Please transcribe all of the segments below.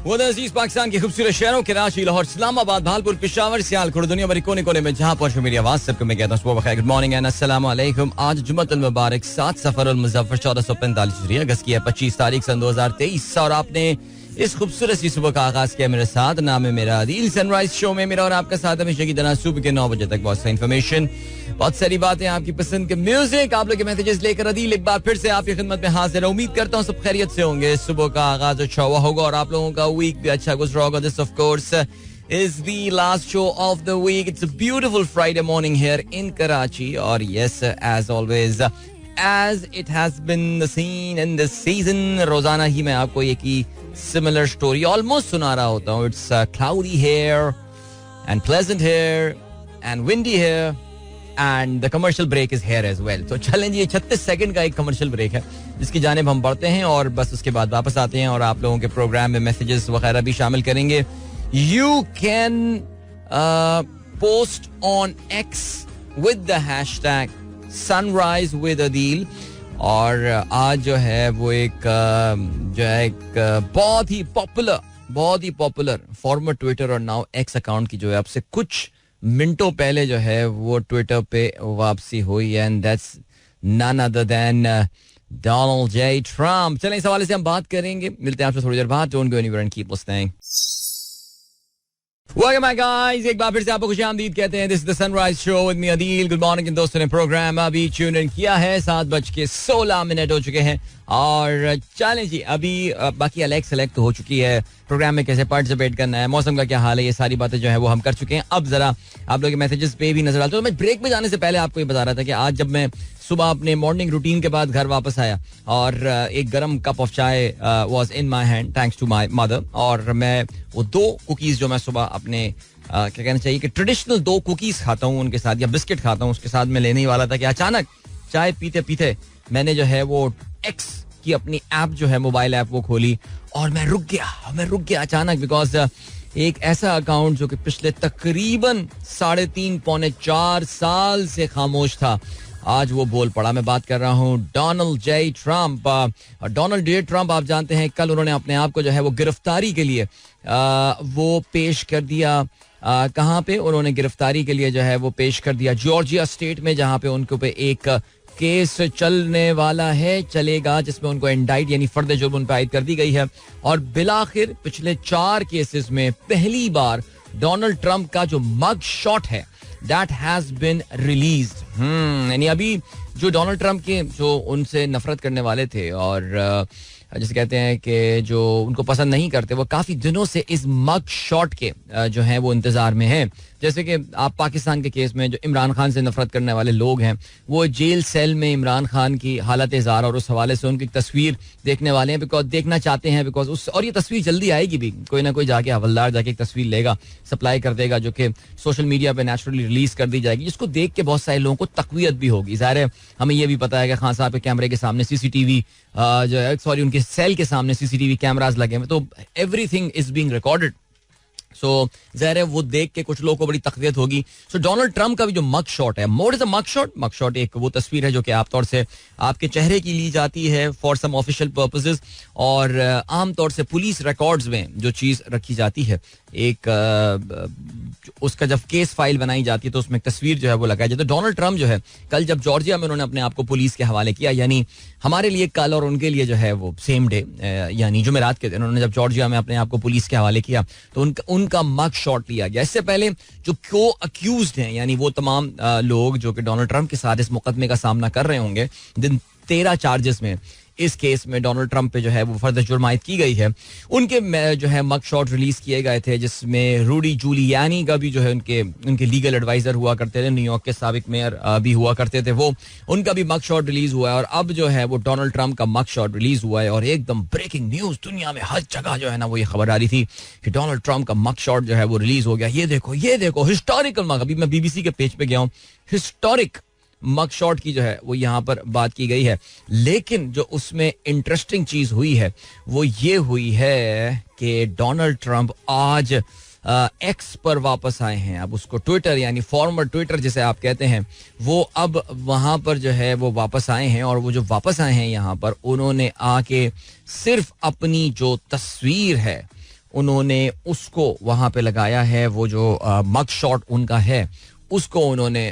वो अजीज पाकिस्तान के खूबसूरत शहरों कराची, लाहौर, इस्लामाबाद, भालपुर, पेशावर, सियालकोट, दुनिया भर कोने कोने में जहां पर मेरी आवाज सबको मैं कहता हूँ गुड मॉर्निंग एंड अस्सलाम वालेकुम। आज जुम्मतुल मुबारक 7 सफर अल मुज़फ्फर 1445 अगस्त की है 25 तारीख सन 2023 और आपने इस खूबसूरत सी सुबह का आगाज किया मेरे साथ। नाम है मेरा आदिल। सनराइज शो में मेरा और आपका साथ हमेशा की तरह सुबह के 9 बजे तक बहुत सारी इन्फॉर्मेशन, बहुत सारी बातें, आपकी पसंद के म्यूजिक, आप लोग के मैसेजेस लेकर आदिल एक बार फिर से आपकी खिदमत में हाजिर है। उम्मीद करता हूँ सब खैरियत से होंगे। सुबह का आगाज अच्छा हुआ होगा और आप लोगों का वीक भी अच्छा गुजरा होगा। This of course is the last show of the week. It's a beautiful Friday morning here in Karachi. और yes, as always, as it has been the scene in this season, रोजाना ही मैं आपको एक ही similar story almost सुना रहा होता हूँ. It's cloudy here and pleasant here and windy here and the commercial break is here as well. तो चलें जी, 36 सेकंड का एक कमर्शियल ब्रेक है जिसकी जानिब हम बढ़ते हैं और बस उसके बाद वापस आते हैं और आप लोगों के प्रोग्राम में मैसेजेस वगैरह भी शामिल करेंगे. You can post on X with the hashtag Sunrise with Adil. और आज जो है वो एक बहुत ही पॉपुलर फॉर्मर ट्विटर और नाउ एक्स अकाउंट की जो है आपसे कुछ मिनटों पहले जो है वो ट्विटर पे वापसी हुई and that's none other than Donald J Trump. चलें इस हवाले से हम बात करेंगे. मिलते हैं आपसे थोड़ी देर बाद. Don't go anywhere and keep listening. Welcome back guys, एक बार फिर से आपको खुशामदीद कहते हैं. This is the Sunrise Show with me Adeel. Good morning. दोस्तों ने प्रोग्राम अभी ट्यून इन किया है. 7:16 हो चुके हैं और चलें जी, अभी बाकी अलग सेलेक्ट हो चुकी है. प्रोग्राम में कैसे पार्टिसिपेट करना है, मौसम का क्या हाल है, ये सारी बातें जो है वो हम कर चुके हैं. अब जरा आप लोग के मैसेजेस पे भी नजर डालते हो. मैं ब्रेक में जाने से पहले आपको ये बता रहा था कि आज जब मैं सुबह अपने मॉर्निंग रूटीन के बाद घर वापस आया और एक गर्म cup of chai was in my hand thanks to my mother और मैं वो 2 कुकीज जो मैं सुबह अपने क्या कहना चाहिए कि ट्रेडिशनल 2 कुकीज खाता हूँ उनके साथ या बिस्किट खाता हूँ उसके साथ मैं लेने ही वाला था कि अचानक चाय पीते पीते मैंने जो है वो एक्स की अपनी ऐप जो है मोबाइल ऐप वो खोली और मैं रुक गया अचानक बिकॉज एक ऐसा अकाउंट जो कि पिछले तकरीबन 3.5-4 साल से खामोश था, आज वो बोल पड़ा. मैं बात कर रहा हूँ Donald J Trump. Donald J Trump आप जानते हैं कल उन्होंने अपने आप को जो है वो गिरफ्तारी के लिए वो पेश कर दिया. कहाँ पे उन्होंने गिरफ्तारी के लिए जो है वो पेश कर दिया? जॉर्जिया स्टेट में, जहाँ पे उनके पे एक केस चलेगा जिसमें उनको इंडाइट यानी फर्द जुर्म उन पे आयद कर दी गई है. और बिलाखिर पिछले 4 केसेस में पहली बार डोनाल्ड ट्रम्प का जो मग शॉट है that has been released. यानी अभी जो डोनाल्ड ट्रम्प के जो उनसे नफरत करने वाले थे और जिसे कहते हैं कि जो उनको पसंद नहीं करते वो काफ़ी दिनों से इस मग शॉट के जो हैं वो इंतज़ार में हैं. जैसे कि आप पाकिस्तान के केस में जो इमरान खान से नफरत करने वाले लोग हैं वो जेल सेल में इमरान खान की हालत ज़ार और उस हवाले से उनकी तस्वीर देखने वाले हैं बिकॉज देखना चाहते हैं बिकॉज उस और ये तस्वीर जल्दी आएगी भी. कोई ना कोई जाके हवलदार जाके एक तस्वीर लेगा, सप्लाई कर देगा जो कि सोशल मीडिया पे नेचुरली रिलीज कर दी जाएगी जिसको देख के बहुत सारे लोगों को तकवीयत भी होगी. ज़ाहिर है हमें ये भी पता है कि खान साहब के कैमरे के सामने सीसीटीवी जो है सॉरी उनके सेल के सामने सीसीटीवी कैमरास लगे हैं तो एवरीथिंग इज बीइंग रिकॉर्डेड. सो ज़ाहिर है वो देख के कुछ लोगों को बड़ी तकवीयत होगी. सो डोनाल्ड ट्रम्प का भी जो मग शॉट है, more is a mug shot एक वो तस्वीर है जो कि आम तौर से आपके चेहरे की ली जाती है फॉर सम ऑफिशियल पर्पसेस और आम तौर से पुलिस रिकॉर्ड्स में जो चीज़ रखी जाती है एक उसका जब केस फाइल बनाई जाती है तो उसमें एक तस्वीर जो है वो लगाई जाती है. तो डोनाल्ड ट्रम्प जो है कल जब जॉर्जिया में उन्होंने अपने आप को पुलिस के हवाले किया, यानी हमारे लिए कल और उनके लिए जो है वो सेम डे यानी जुमेरात के दिन उन्होंने जब जॉर्जिया में अपने आप को पुलिस के हवाले किया तो उनका मग शॉट लिया गया. इससे पहले जो को अक्यूज्ड हैं यानी वो तमाम लोग जो कि डोनाल्ड ट्रम्प के साथ इस मुकदमे का सामना कर रहे होंगे, 13 चार्जेस में इस केस में डोनाल्ड ट्रम्प पे जो है वो फर्द जुर्म आयद की गई है, उनके जो है मग शॉट रिलीज किए गए थे जिसमें रूडी जूलियानी का भी जो है उनके लीगल एडवाइजर हुआ करते थे, न्यूयॉर्क के साबिक मेयर भी हुआ करते थे, वो उनका भी मग शॉट रिलीज हुआ है. और अब जो है वो डोनाल्ड ट्रम्प का मग शॉट रिलीज हुआ है और एकदम ब्रेकिंग न्यूज दुनिया में हर जगह जो है ना वो ये खबर आ रही थी कि डोनाल्ड ट्रम्प का मग शॉट जो है वो रिलीज हो गया. ये देखो हिस्टोरिकल मग. अभी मैं BBC के पेज पे गया हूँ, हिस्टोरिक मग शॉट की जो है वो यहाँ पर बात की गई है. लेकिन जो उसमें इंटरेस्टिंग चीज हुई है वो ये हुई है कि डोनाल्ड ट्रम्प आज एक्स पर वापस आए हैं. अब उसको ट्विटर यानी फॉर्मर ट्विटर जिसे आप कहते हैं वो अब वहां पर जो है वो वापस आए हैं और वो जो वापस आए हैं यहाँ पर उन्होंने आके सिर्फ अपनी जो तस्वीर है उन्होंने उसको वहां पे लगाया है, वो जो मग शॉट उनका है उसको उन्होंने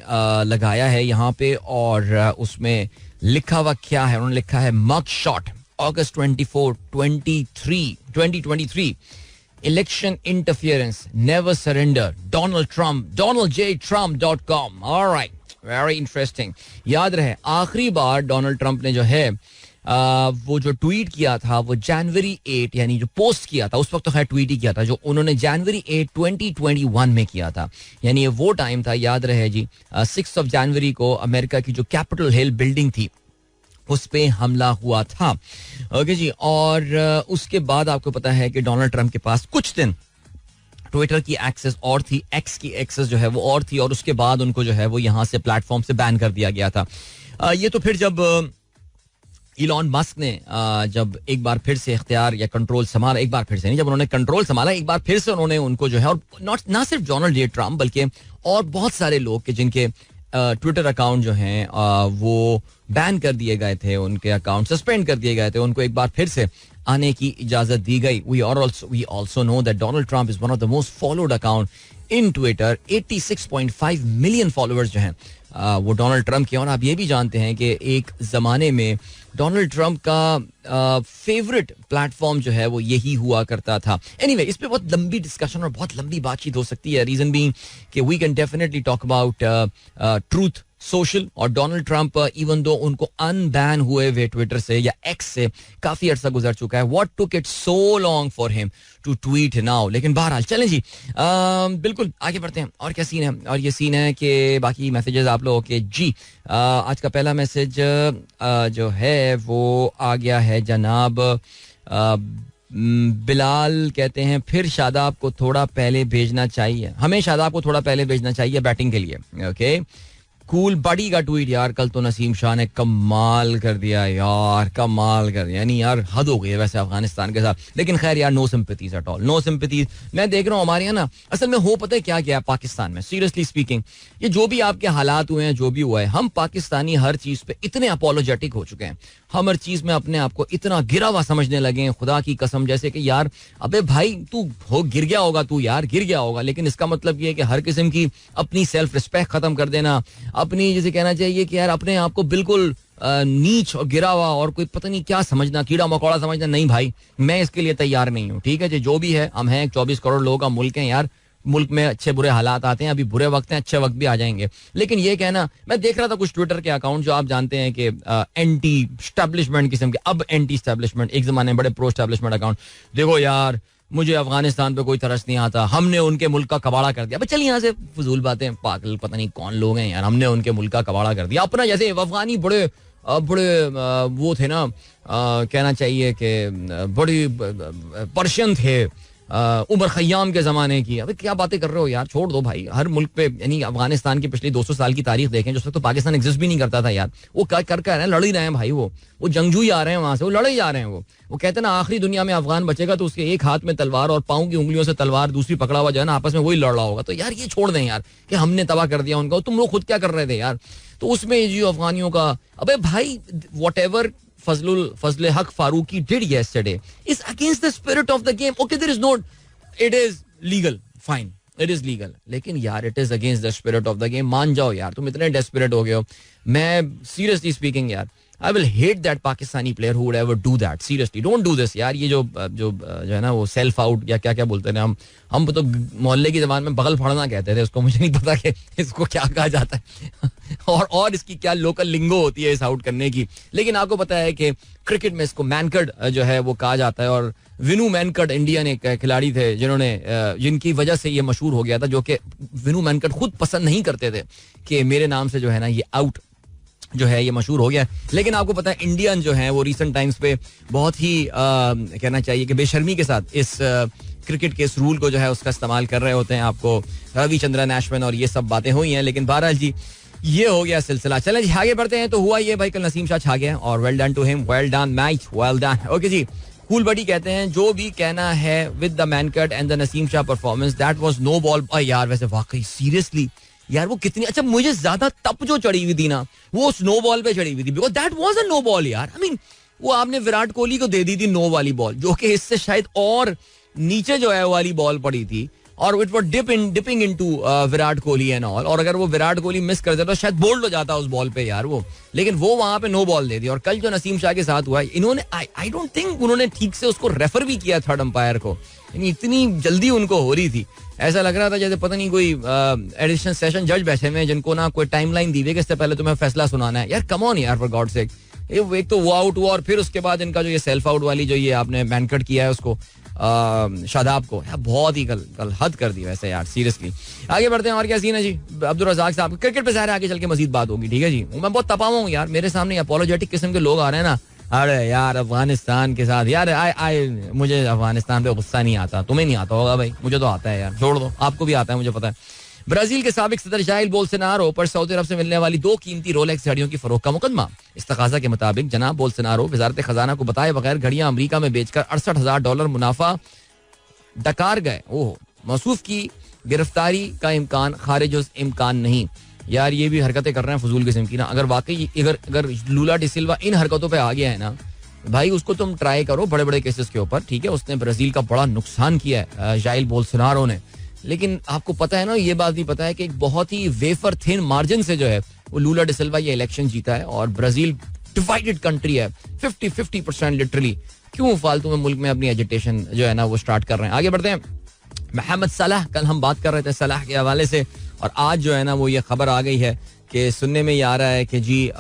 लगाया है यहाँ पे, और उसमें लिखा हुआ क्या है, उन्होंने लिखा है mug shot August 24, 2023 election interference, never surrender, Donald Trump, donaldjtrump.com. All right, very interesting. याद रहे आखिरी बार डोनाल्ड ट्रंप ने जो है वो जो ट्वीट किया था वो जनवरी 8, यानी जो पोस्ट किया था उस वक्त तो खैर ट्वीट ही किया था, जो उन्होंने जनवरी 8, 2021 में किया था, यानी ये वो टाइम था, याद रहे जी, 6 जनवरी को अमेरिका की जो कैपिटल हिल बिल्डिंग थी उस पे हमला हुआ था. ओके जी, और उसके बाद आपको पता है कि डोनाल्ड ट्रंप के पास कुछ दिन ट्विटर की एक्सेस और थी, एक्स की एक्सेस जो है वो और थी, और उसके बाद उनको जो है वो यहाँ से प्लेटफॉर्म से बैन कर दिया गया था. ये तो फिर जब इलॉन मस्क ने जब एक बार फिर से इख्तियार या कंट्रोल संभाला, एक बार फिर से नहीं, जब उन्होंने कंट्रोल संभाला एक बार फिर से उन्होंने उनको जो है, और ना सिर्फ डोनाल्ड जे ट्रम्प बल्कि और बहुत सारे लोग के जिनके ट्विटर अकाउंट जो हैं वो बैन कर दिए गए थे, उनके अकाउंट सस्पेंड कर दिए गए थे, उनको एक बार फिर से आने की इजाजत दी गई. We also know that Donald Trump is one of the most followed account in Twitter. 86.5 million followers जो हैं वो डोनाल्ड ट्रंप के. और आप ये भी जानते हैं कि एक जमाने में डोनाल्ड ट्रंप का फेवरेट प्लेटफॉर्म जो है वो यही हुआ करता था. एनीवे, इस पे बहुत लंबी डिस्कशन और बहुत लंबी बातचीत हो सकती है. रीजन बीइंग कि we can definitely talk about Truth Social और डोनाल्ड ट्रंप इवन दो उनको अनबैन हुए हुए ट्विटर से या एक्स से काफी अरसा गुजर चुका है. What took it so long for him to tweet now. लेकिन बहरहाल चलें जी, बिल्कुल आगे बढ़ते हैं. और क्या सीन है, और ये सीन है कि बाकी मैसेजेस आप लोगों के जी. आज का पहला मैसेज जो है वो आ गया है जनाब बिलाल, कहते हैं फिर शादाब को थोड़ा पहले भेजना चाहिए, हमें शादाब को थोड़ा पहले भेजना चाहिए बैटिंग के लिए. ओके, कूल बड़ी का ट्वीट यार, कल तो नसीम शाह ने कमाल कर दिया यार, कमाल कर दिया, यानी यार हद हो गई है वैसे अफगानिस्तान के साथ. लेकिन खैर यार, no sympathies at all, no sympathies. मैं देख रहा हूँ हमारे यहाँ ना असल में हो पता है क्या क्या है पाकिस्तान में. सीरियसली स्पीकिंग, ये जो भी आपके हालात हुए हैं, जो भी हुआ है, हम पाकिस्तानी हर चीज पे इतने अपोलोजेटिक हो चुके हैं, हम हर चीज में अपने आप को इतना गिरा हुआ समझने लगे हैं, खुदा की कसम, जैसे कि यार अबे भाई तू गिर गया होगा, तू यार गिर गया होगा. लेकिन इसका मतलब ये है कि हर किस्म की अपनी सेल्फ रिस्पेक्ट खत्म कर देना, अपनी जैसे कहना चाहिए कि यार अपने आप को बिल्कुल नीच और गिरा हुआ और कोई पता नहीं क्या समझना, कीड़ा मकोड़ा समझना, नहीं भाई मैं इसके लिए तैयार नहीं हूँ. ठीक है जी, जो भी है हम हैं, 24 करोड़ लोगों का मुल्क है यार, मुल्क में अच्छे बुरे हालात आते हैं, अभी बुरे वक्त हैं, अच्छे वक्त भी आ जाएंगे. लेकिन ये कहना, मैं देख रहा था कुछ ट्विटर के अकाउंट जो आप जानते हैं कि एंटी स्टैब्लिशमेंट किस्म के, अब एंटी स्टैब्लिशमेंट, एक जमाने में बड़े प्रो स्टैब्लिशमेंट अकाउंट. देखो यार मुझे अफगानिस्तान पे कोई तरस नहीं आता, हमने उनके मुल्क का कबाड़ा कर दिया. अब चलिए यहाँ से फजूल बातें, पागल पता नहीं कौन लोग हैं यार, हमने उनके मुल्क का कबाड़ा कर दिया अपना. जैसे अफगानी बड़े वो थे ना, कहना चाहिए कि बड़ी पर्शियन थे उमर खयाम के ज़माने की. अबे क्या बातें कर रहे हो यार, छोड़ दो भाई. हर मुल्क पे, यानी अफगानिस्तान की पिछली 200 साल की तारीख देखें, जो तो पाकिस्तान एग्जिस्ट भी नहीं करता था यार, वो कर रहे हैं, लड़ ही रहे हैं भाई. वो जंगजू ही आ रहे हैं वहां से, वो लड़े ही जा रहे हैं. वो कहते हैं ना आखिरी दुनिया में अफगान बचेगा तो उसके एक हाथ में तलवार और पाँव की उंगलियों से तलवार, दूसरी पकड़ा हुआ जो है ना आपस में वही लड़ रहा होगा. तो यार ये छोड़ दें यार कि हमने तबाह कर दिया उनका, तुम लोग खुद क्या कर रहे थे यार. तो उसमें जो अफगानियों का, अबे भाई whatever Fazal Haq Farooqi did yesterday is against the spirit of the game. Okay, there is no, it is legal, fine, it is legal, लेकिन यार it is against the spirit of the game. मान जाओ यार, तुम इतने desperate हो गए हो. मैं seriously speaking यार, I will hate that Pakistani player who would ever do that. Seriously, don't do this यार. ये जो है ना वो सेल्फ आउट या क्या क्या बोलते हैं हम तो मोहल्ले की जबान में बगल फाड़ना कहते थे उसको, मुझे नहीं पता कि इसको क्या कहा जाता है और इसकी क्या लोकल लिंगो होती है इस आउट करने की. लेकिन आपको पता है कि क्रिकेट में इसको मैनकड जो है वो कहा जाता है. और विनू मैनकड इंडियन एक खिलाड़ी थे जिनकी वजह से ये मशहूर हो गया था, जो कि विनू मैनकड खुद पसंद नहीं करते थे कि मेरे नाम से जो है ना ये आउट जो है ये मशहूर हो गया. लेकिन आपको पता है इंडियन जो है वो रिसेंट टाइम्स पे बहुत ही कहना चाहिए कि बेशर्मी के साथ इस क्रिकेट के इस रूल को जो है उसका इस्तेमाल कर रहे होते हैं. आपको रविचंद्रन अश्विन और ये सब बातें हुई हैं. लेकिन बहरहाल जी ये हो गया सिलसिला. चलें जी आगे बढ़ते हैं. तो हुआ ये भाई, कल नसीम शाह छा गया और well done to him, well done match, well done. Okay जी, कूल बडी कहते हैं जो भी कहना है with the Mankad and the Naseem Shah performance that was no ball. यार वैसे वाकई सीरियसली यार वो कितनी, अच्छा मुझे ज्यादा तप जो चढ़ी हुई थी ना वो स्नो बॉल पे चढ़ी हुई थी, because that was a no ball यार. आई मीन वो आपने विराट कोहली को दे दी थी नो वाली बॉल, जो कि इससे शायद और नीचे जो है वो वाली बॉल पड़ी थी और it was dipping into Virat Kohli and all, और अगर वो विराट कोहली मिस कर देता तो शायद बोल्ड हो जाता उस बॉल पे यार वो, लेकिन वो वहां पे नो बॉल दे दी। और कल जो नसीम शाह के साथ हुआ, इन्होंने आई डोंट थिंक उन्होंने ठीक से उसको रेफर भी किया थर्ड अंपायर को, यानी इतनी जल्दी उनको हो रही थी, ऐसा लग रहा था जैसे पता नहीं कोई एडिशनल सेशन जज बैठे हुए हैं जिनको ना कोई टाइमलाइन दी हुई है, इससे पहले तुम्हें फैसला सुनाना है। यार कम ऑन यार, फॉर गॉड सेक। एक तो वो आउट हुआ और फिर उसके बाद इनका जो ये सेल्फ आउट वाली जो ये आपने मैनकट किया है उसको शादाब को, यार बहुत ही कल हद कर दी वैसे यार, सीरियसली। आगे बढ़ते हैं, और क्या सीन है जी अब्दुल रज़ाक साहब? क्रिकेट पे ज़ाहिर आगे चल के मजीद बात होगी, ठीक है जी। मैं बहुत तपा हूँ यार, मेरे सामने अपोलोजेटिक किस्म के लोग आ रहे हैं ना, अरे यार अफगानिस्तान के साथ यार मुझे अफगानिस्तान पे गुस्सा नहीं आता, तुम्हें नहीं आता होगा भाई, मुझे तो आता है यार, छोड़ दो, आपको भी आता है मुझे पता है। ब्राजील के साबिक सदर जाइर बोल्सोनारो पर सऊदी अरब से मिलने वाली 2 कीमती रोलेक्स घड़ियों की फरोख्त का मुकदमा। इस तकाजा के मुताबिक जनाब बोल्सोनारो वजारत खजाना को बताए बगैर घड़ियां अमरीका में बेचकर $68,000 मुनाफा डकार गए। ओह, मौसूफ की गिरफ्तारी का इम्कान खारिज उस इम्कान नहीं। यार ये भी हरकतें कर रहे हैं फजूल किस्म की ना। अगर वाकई अगर लूला डिसिल्वा इन हरकतों पे आ गया है ना भाई, उसको तुम ट्राई करो बड़े बड़े केसेस के ऊपर, ठीक है। उसने ब्राजील का बड़ा नुकसान किया है जाइर बोल्सोनारो ने, लेकिन आपको पता है ना, ये बात भी पता है कि एक बहुत ही वेफर थिन मार्जिन से जो है वो लूला डिसिल्वा ये इलेक्शन जीता है। और ब्राजील डिवाइडेड कंट्री है, 50-50% लिटरली। क्यों फालतू में मुल्क में अपनी एजिटेशन जो है ना वो स्टार्ट कर रहे हैं। आगे बढ़ते हैं। मोहम्मद सलाह, कल हम बात कर रहे थे सलाह के हवाले से, और आज जो है ना वो ये खबर आ गई है कि सुनने में ये आ रहा है कि जी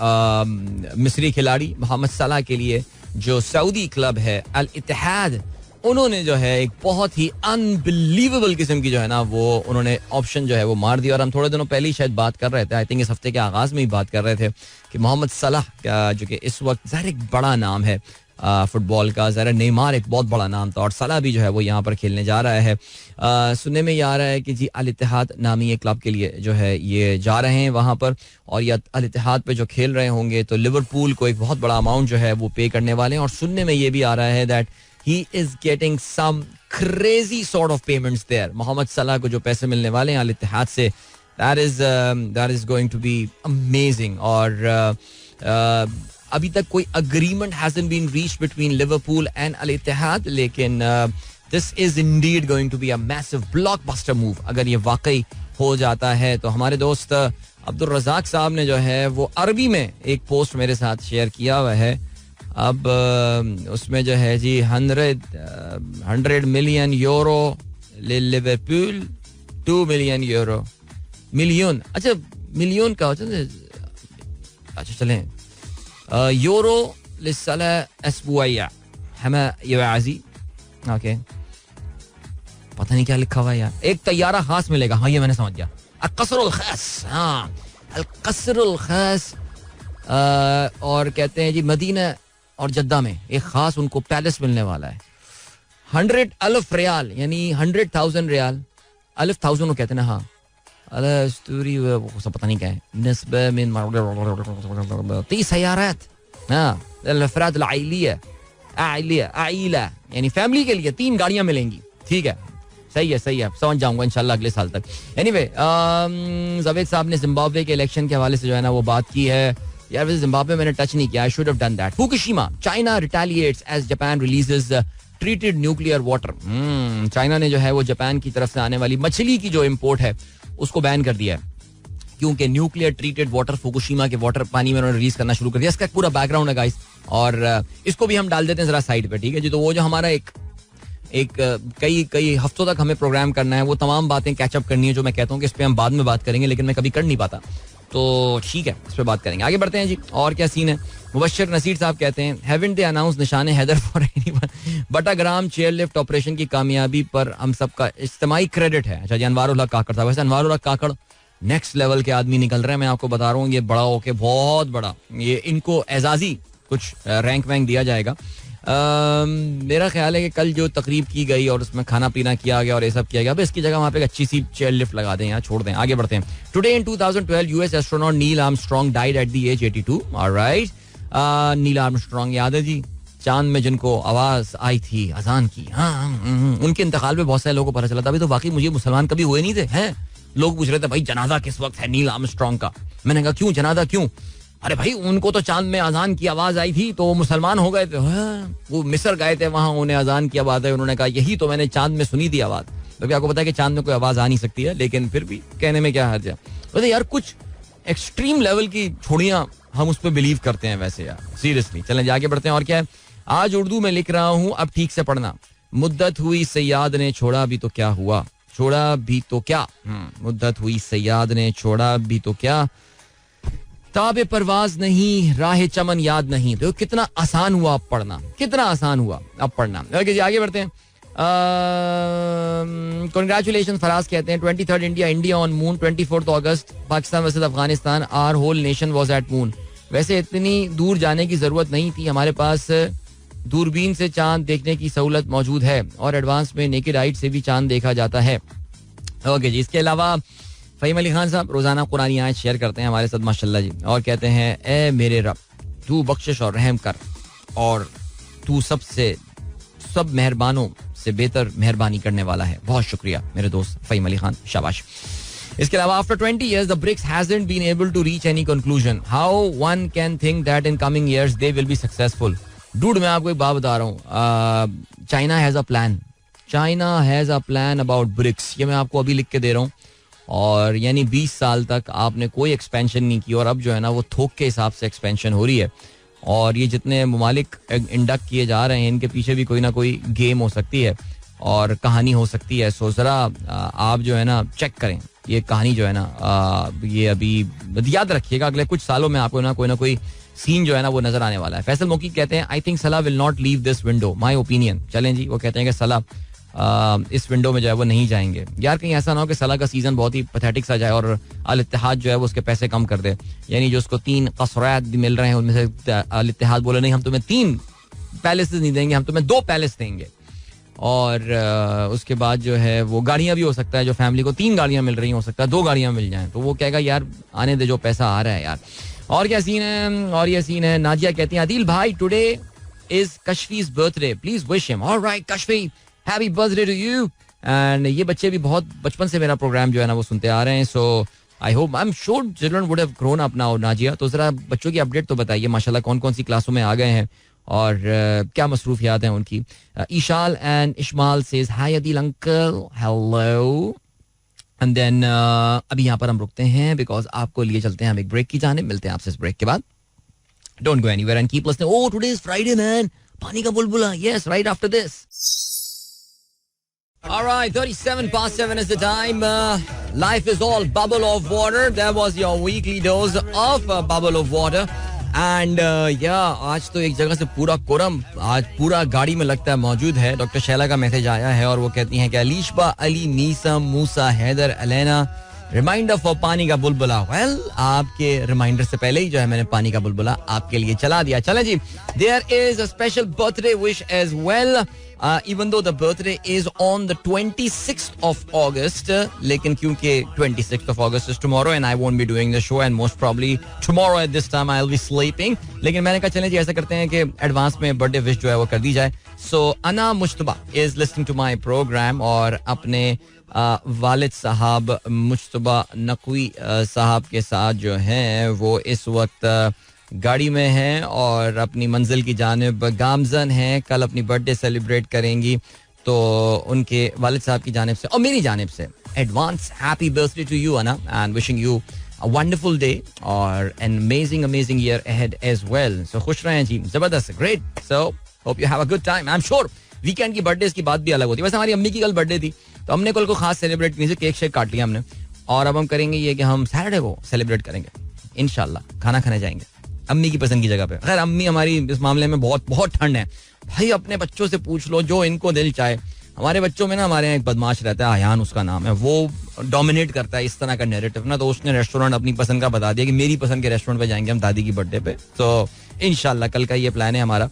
मिस्री खिलाड़ी मोहम्मद सलाह के लिए जो सऊदी क्लब है अल इत्तेहाद, उन्होंने जो है एक बहुत ही अनबिलीवेबल किस्म की जो है ना वो उन्होंने ऑप्शन जो है वो मार दिया। और हम थोड़े दिनों पहले ही शायद बात कर रहे थे, आई थिंक इस हफ्ते के आगाज में ही बात कर रहे थे कि मोहम्मद सलाह का जो कि इस वक्त ज़ाहिर एक बड़ा नाम है फुटबॉल का, ज़रा नेमार एक बहुत बड़ा नाम था और सलाह भी जो है वो यहाँ पर खेलने जा रहा है। सुनने में ये आ रहा है कि जी अल इत्तेहाद नामी एक क्लब के लिए जो है ये जा रहे हैं वहाँ पर, और या अल इत्तेहाद पे जो खेल रहे होंगे तो लिवरपूल को एक बहुत बड़ा अमाउंट जो है वो पे करने वाले हैं। और सुनने में ये भी आ रहा है that he is getting some crazy sort of payments there. Mohamed Salah को जो पैसे मिलने वाले हैं अल इत्तेहाद से, that is going to be amazing. और अभी तक कोई agreement hasn't been reached between Liverpool and अल इत्तेहाद, लेकिन this is indeed going to be a massive blockbuster move अगर ये वाकई हो जाता है। तो हमारे दोस्त अब्दुल रज़ाक साहब ने जो है वो अरबी में एक पोस्ट मेरे साथ शेयर किया हुआ है। अब उसमें जो है जी 100 million euro Liverpool, 2 million euro, million, अच्छा मिलियन का अच्छा चलें यूरो लिस्सलाह अस्बुइया हमा युआजी, ओके पता नहीं क्या लिखा हुआ है यार, एक तैयारा खास मिलेगा, हाँ ये मैंने समझ गया, अल-क़स्रुल खास, हाँ अल-क़स्रुल खास। और कहते हैं जी मदीना और जद्दा में एक खास उनको पैलेस मिलने वाला है। 100,000 रियाल यानी 100,000 रियाल, 1,000 वो कहते हैं ना, हाँ अलस्तूरी वो सब पता नहीं क्या है, निस्बे मिन 30 सयारात, हाँ अल-अफ़राद अल-आइलिया, आइला यानी फैमिली के लिए 3 गाड़ियां मिलेंगी, ठीक है, सही है समझ जाऊंगा इंशाल्लाह अगले साल तक। एनीवे जावेद साहब ने जिम्बाब्वे के इलेक्शन के हवाले से जो है ना वो बात की है। यार वैसे जिम्बाब्वे मैंने टच नहीं किया, I should have done that. Fukushima, China retaliates as Japan releases treated nuclear water. China ने जो है वो जापान की तरफ से आने वाली मछली की जो इम्पोर्ट है उसको बैन कर दिया है, क्योंकि न्यूक्लियर ट्रीटेड वाटर फुकुशिमा के वाटर पानी में उन्होंने रिलीज करना शुरू कर दिया। इसका पूरा बैकग्राउंड है गाइस, और इसको भी हम डाल देते हैं जरा साइड पे, ठीक है जी। तो वो जो हमारा एक कई हफ्तों तक हमें प्रोग्राम करना है, वो तमाम बातें कैचअप करनी है जो मैं कहता हूँ कि इस पर हम बाद में बात करेंगे, लेकिन मैं कभी कर नहीं पाता, तो ठीक है इस पर बात करेंगे। आगे बढ़ते हैं जी, और क्या सीन है। मुबश्शिर नसीर साहब कहते हैं haven't they announce Nishan Haider for anyone, Battagram chair lift operation की कामयाबी पर हम सबका इज्तिमाई क्रेडिट है। अच्छा जी, अनवारुल हक काकड़ साहब, वैसे अनवारुल हक काकड़ नेक्स्ट लेवल के आदमी निकल रहे हैं, मैं आपको बता रहा हूँ, ये बड़ा होके बहुत बड़ा, ये इनको एजाजी कुछ रैंक वैंक दिया जाएगा। मेरा ख्याल है कि कल जो तकरीब की गई और उसमें खाना पीना किया गया और ये सब किया गया, अब इसकी जगह वहाँ पे एक अच्छी सी चेयर लिफ्ट लगा दें, यहाँ छोड़ दें। आगे बढ़ते हैं। Today in 2012 US astronaut Neil Armstrong died at the age 82। Alright, Neil Armstrong याद है जी, चांद में जिनको आवाज आई थी अजान की, हाँ उनके इंतकाल पे बहुत सारे लोगों को पता चला था। अभी तो वाकई मुझे मुसलमान कभी हुए नहीं थे, हैं लोग पूछ रहे थे भाई जनाजा किस वक्त है नील आर्मस्ट्रॉन्ग का, मैंने कहा क्यों जनाजा क्यों, अरे भाई उनको तो चांद में अजान की आवाज आई थी तो मुसलमान हो गए थे. वो मिस्र गए थे, वहां उन्हें अजान की आवाज है, उन्होंने कहा यही तो मैंने चांद में सुनी थी आवाज. तो आपको पता है कि चांद में कोई आवाज आ नहीं सकती है, लेकिन फिर भी कहने में क्या हर्ज है. वैसे यार कुछ एक्सट्रीम लेवल की छोड़ियां हम उस पर बिलीव करते हैं वैसे यार, सीरियसली. चलें आगे बढ़ते हैं. और क्या है, आज उर्दू में लिख रहा हूं, अब ठीक से पढ़ना. मुद्दत हुई सयाद ने छोड़ा भी तो क्या हुआ, छोड़ा भी तो क्या. मुद्दत हुई सयाद ने छोड़ा भी तो क्या, ताबे परवाज नहीं राह चमन याद नहीं. तो कितना आसान हुआ अब पढ़ना, कितना आसान हुआ अब पढ़ना. ओके जी आगे बढ़ते हैं. कंग्रेचुलेशन फराज कहते हैं 23rd India on moon, 24th August Pakistan versus Afghanistan, our whole nation was at moon. वैसे इतनी दूर जाने की जरूरत नहीं थी, हमारे पास दूरबीन से चांद देखने की सहूलत मौजूद है और एडवांस में नेकेड आइट से भी चांद देखा जाता है. ओके जी. इसके अलावा फ़हीम अली खान साहब रोजाना कुरानी आयत शेयर करते हैं हमारे साथ माशाल्लाह जी, और कहते हैं ए मेरे रब तू बख्शिश और रहम कर और तू सब मेहरबानों से बेहतर मेहरबानी करने वाला है. बहुत शुक्रिया मेरे दोस्त फ़हीम अली खान, शाबाश. इसके अलावा after 20 years the BRICS hasn't been able to reach any conclusion. How one can think that in coming years they will be successful? Dude मैं आपको एक बात बता रहा हूँ, China has a plan about BRICS. ये मैं आपको अभी लिख के दे रहा हूँ. और यानी 20 साल तक आपने कोई एक्सपेंशन नहीं की और अब जो है ना वो थोक के हिसाब से एक्सपेंशन हो रही है. और ये जितने ममालिक इंडक्ट किए जा रहे हैं इनके पीछे भी कोई ना कोई गेम हो सकती है और कहानी हो सकती है. सो ज़रा आप जो है ना चेक करें ये कहानी जो है ना, ये अभी याद रखिएगा अगले कुछ सालों में आपको ना कोई सीन जो है ना वो नजर आने वाला है. फैसल मोकी कहते हैं आई थिंक सलाह will not leave this window, my opinion. चलें जी, वो कहते हैं कि सलाह इस विंडो में जो है वो नहीं जाएंगे. यार कहीं ऐसा ना हो कि सलाह का सीजन बहुत ही पैथेटिक सा जाए और अल इत्तेहाद जो है वो उसके पैसे कम कर दे. यानी जो उसको 3 कसरात मिल रहे हैं उनमें से अल इत्तेहाद बोले नहीं हम तुम्हें 3 पैलेसेस नहीं देंगे, हम तुम्हें 2 पैलेस देंगे. और उसके बाद जो है वो गाड़ियां भी हो सकता है, जो फैमिली को 3 गाड़ियां मिल रही हो सकता है 2 गाड़ियां मिल जाएं. तो वो कहेगा यार आने दे जो पैसा आ रहा है यार. और क्या सीन है, और ये सीन है. नाजिया कहती हैं आदिल भाई today is Kashfi's birthday, please wish him. Alright Kashfi, happy birthday to you. And ये बच्चे भी बहुत बचपन से मेरा प्रोग्राम जो है ना वो सुनते आ रहे हैं. So I hope, I am sure children would have grown up now. Nazia तो जरा बच्चों की अपडेट तो बताइए माशाल्लाह, कौन कौन सी क्लासों में आ गए हैं और क्या मसरूफियात हैं उनकी. Eeshal and Ishmal says hi Adil uncle, hello. And then अभी यहाँ पर हम रुकते हैं बिकॉज आपको लिए चलते हैं हम एक ब्रेक की जाने. मिलते हैं आपसे इस ब्रेक के बाद. Don't go anywhere and keep listening. Oh today is Friday man, पानी का बुलबुला. Yes, right after this. Alright, 7:37 is the time. Life is all bubble of water. That was your weekly dose of bubble of water. And आज तो एक जगह से पूरा quorum आज पूरा गाड़ी में लगता है मौजूद है. डॉक्टर शैला का मैसेज आया है और वो कहती हैं कि अलीशबा अली नीसा मूसा हैदर अलेना रिमाइंडर फॉर पानी का बुलबुला. वेल आपके रिमाइंडर से पहले ही जो है मैंने पानी का बुलबुला आपके लिए चला दिया. चलें जी, there is a special birthday wish as well. Even though the birthday is on the 26th of August, लेकिन क्योंकि 26th of August is tomorrow and I won't be doing the show and most probably tomorrow at this time I'll be sleeping. लेकिन मैंने कहा चलें जी ऐसा करते हैं कि एडवांस में बर्थडे विश जो है वो कर दी जाए. So अना Mushtaba is listening to my program और अपने वालिद साहब मुश्तबा नकवी साहब के साथ जो हैं वो इस वक्त गाड़ी में हैं और अपनी मंजिल की जानिब गामजन हैं. कल अपनी बर्थडे सेलिब्रेट करेंगी तो उनके वालिद साहब की जानिब से और मेरी जानिब से advance happy birthday to you Ana and wishing you a wonderful day और an amazing year ahead as well. So खुश रहें जी, जबरदस्त, great. So hope you have a good time. I am sure weekend की बर्थडे की बात भी अलग होती है. वैसे हमारी अम्मी की कल बर्थडे थी तो हमने कल को खास सेलिब्रेट नहीं, केक शेक काट लिया हमने और अब हम करेंगे ये कि हम सैटरडे को सेलिब्रेट करेंगे इंशाल्लाह. खाना खाने जाएंगे अम्मी की पसंद की जगह पे. खैर अम्मी हमारी इस मामले में बहुत बहुत ठंड है भाई. अपने बच्चों से पूछ लो जो इनको दिल चाहे. हमारे बच्चों में ना हमारे यहाँ एक बदमाश रहता है, आयान उसका नाम है, वो डोमिनेट करता है इस तरह का नैरेटिव ना. तो उसने रेस्टोरेंट अपनी पसंद का बता दिया कि मेरी पसंद के रेस्टोरेंट पे जाएंगे हम दादी की बर्थडे पे. तो इंशाल्लाह कल का ये प्लान है हमारा.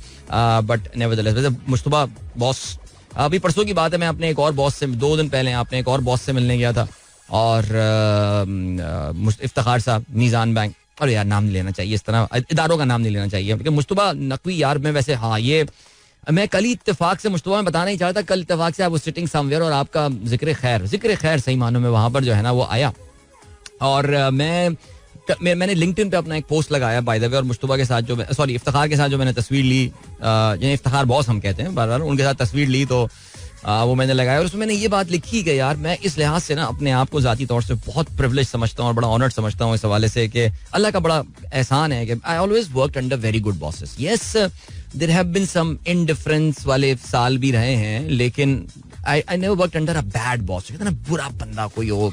बट नेवरदलेस वैसे मुश्तबा बॉस, अभी परसों की बात है, मैं अपने एक और बॉस से 2 दिन पहले अपने एक और बॉस से मिलने गया था और इफ्तिखार साहब मीज़ान बैंक. अरे यार नाम नहीं लेना चाहिए, इस तरह इदारों का नाम नहीं लेना चाहिए क्योंकि मुश्तबा नकवी यार में वैसे हाँ ये मैं कल ही इत्तेफाक से मुश्तबा में बताना ही चाहता. कल इत्तेफाक से आप सिटिंग समवेयर और आपका जिक्र खैर सही मानों में वहां पर जो है ना वो आया और मैं मैंने लिंक्डइन पे अपना एक पोस्ट लगाया बाय द वे, और मुश्तबा के साथ इफ्तिखार के साथ जो मैंने तस्वीर ली, यानी इफ्तिखार बॉस हम कहते हैं बार बार, उनके साथ तस्वीर ली तो वो मैंने लगाया और उसमें मैंने ये बात लिखी कि यार मैं इस लिहाज से ना अपने आप को ज़ाती तौर से बहुत प्रिविलेज समझता हूँ और बड़ा ऑनर्ड समझता हूँ इस हवाले से कि अल्लाह का बड़ा एहसान है कि I always worked under very good bosses. Yes, there have been some indifference वाले साल भी रहे हैं, लेकिन I never worked under a bad boss. कहते हैं ना बुरा बंदा कोई हो,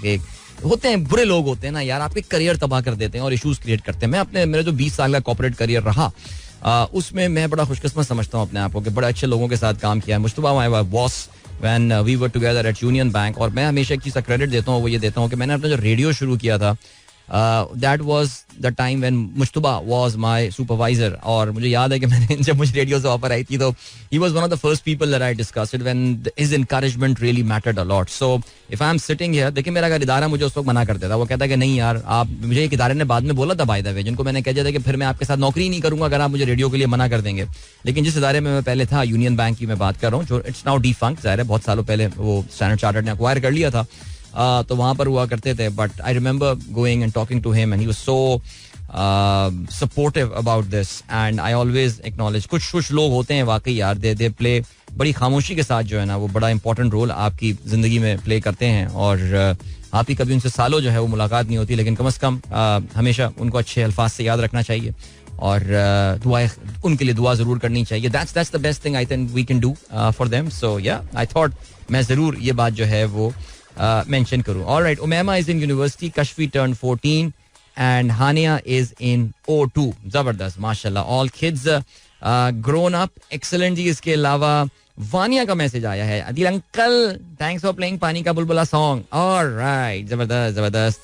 होते हैं बुरे लोग होते हैं ना यार, आपके करियर तबाह कर देते हैं और इश्यूज क्रिएट करते हैं. मैं मेरा जो 20 साल का कॉर्पोरेट करियर रहा उसमें मैं बड़ा खुशकिस्मत समझता हूँ अपने आप को कि बड़े अच्छे लोगों के साथ काम किया है. Mushtaba my boss when we were together at Union Bank, और मैं हमेशा एक चीज़ का क्रेडिट देता हूँ, वो ये देता हूँ कि मैंने अपना जो रेडियो शुरू किया था that was the time when Mushtaba was my supervisor. और मुझे याद है कि मैंने जब मुझे रेडियो से ऑफर आई थी तो he was one of the first people that I discussed when his encouragement really mattered a lot. So if I am sitting here, देखिए मेरा अगर इदारा मुझे उस वक्त मना करता था, वो कहता है कि नहीं यार आप, मुझे एक इदारे ने बाद में बोला था बाय द वे, जिनको मैंने कह दिया था कि फिर मैं आपके साथ नौकरी नहीं करूंगा अगर आप मुझे रेडियो के लिए मना कर देंगे. लेकिन जिस इदारे में मैं पहले था, यूनियन बैंक की मैं बात कर रहा हूँ, जो इट्स नाउ डिफंक्ट, ज़ाहिर है बहुत सालों पहले वो स्टैंडर्ड चार्टर्ड ने एक्वायर कर लिया था, तो वहाँ पर हुआ करते थे. But I remember going and talking to him and he was so supportive about this and I always acknowledge. कुछ लोग होते हैं वाकई यार, दे प्ले बड़ी खामोशी के साथ जो है ना वो बड़ा इंपॉर्टेंट रोल आपकी जिंदगी में प्ले करते हैं. और आपकी कभी उनसे सालों जो है वो मुलाकात नहीं होती, लेकिन कम से कम हमेशा उनको अच्छे अल्फाज से याद रखना चाहिए और दुआएं उनके लिए दुआ जरूर करनी चाहिए. That's the best thing I think we can do for them. So yeah I thought मैं जरूर ये बात जो है वो mention करूं. Alright, Umema is in university, Kashfi turned 14 and Hania is in O2. जबरदस्त, माशाल्लाह. All kids grown up, excellent जी. इसके अलावा वानिया का मैसेज आया है, Adil uncle thanks for playing पानी का बुलबुला सॉन्ग. ऑलराइट, जबरदस्त,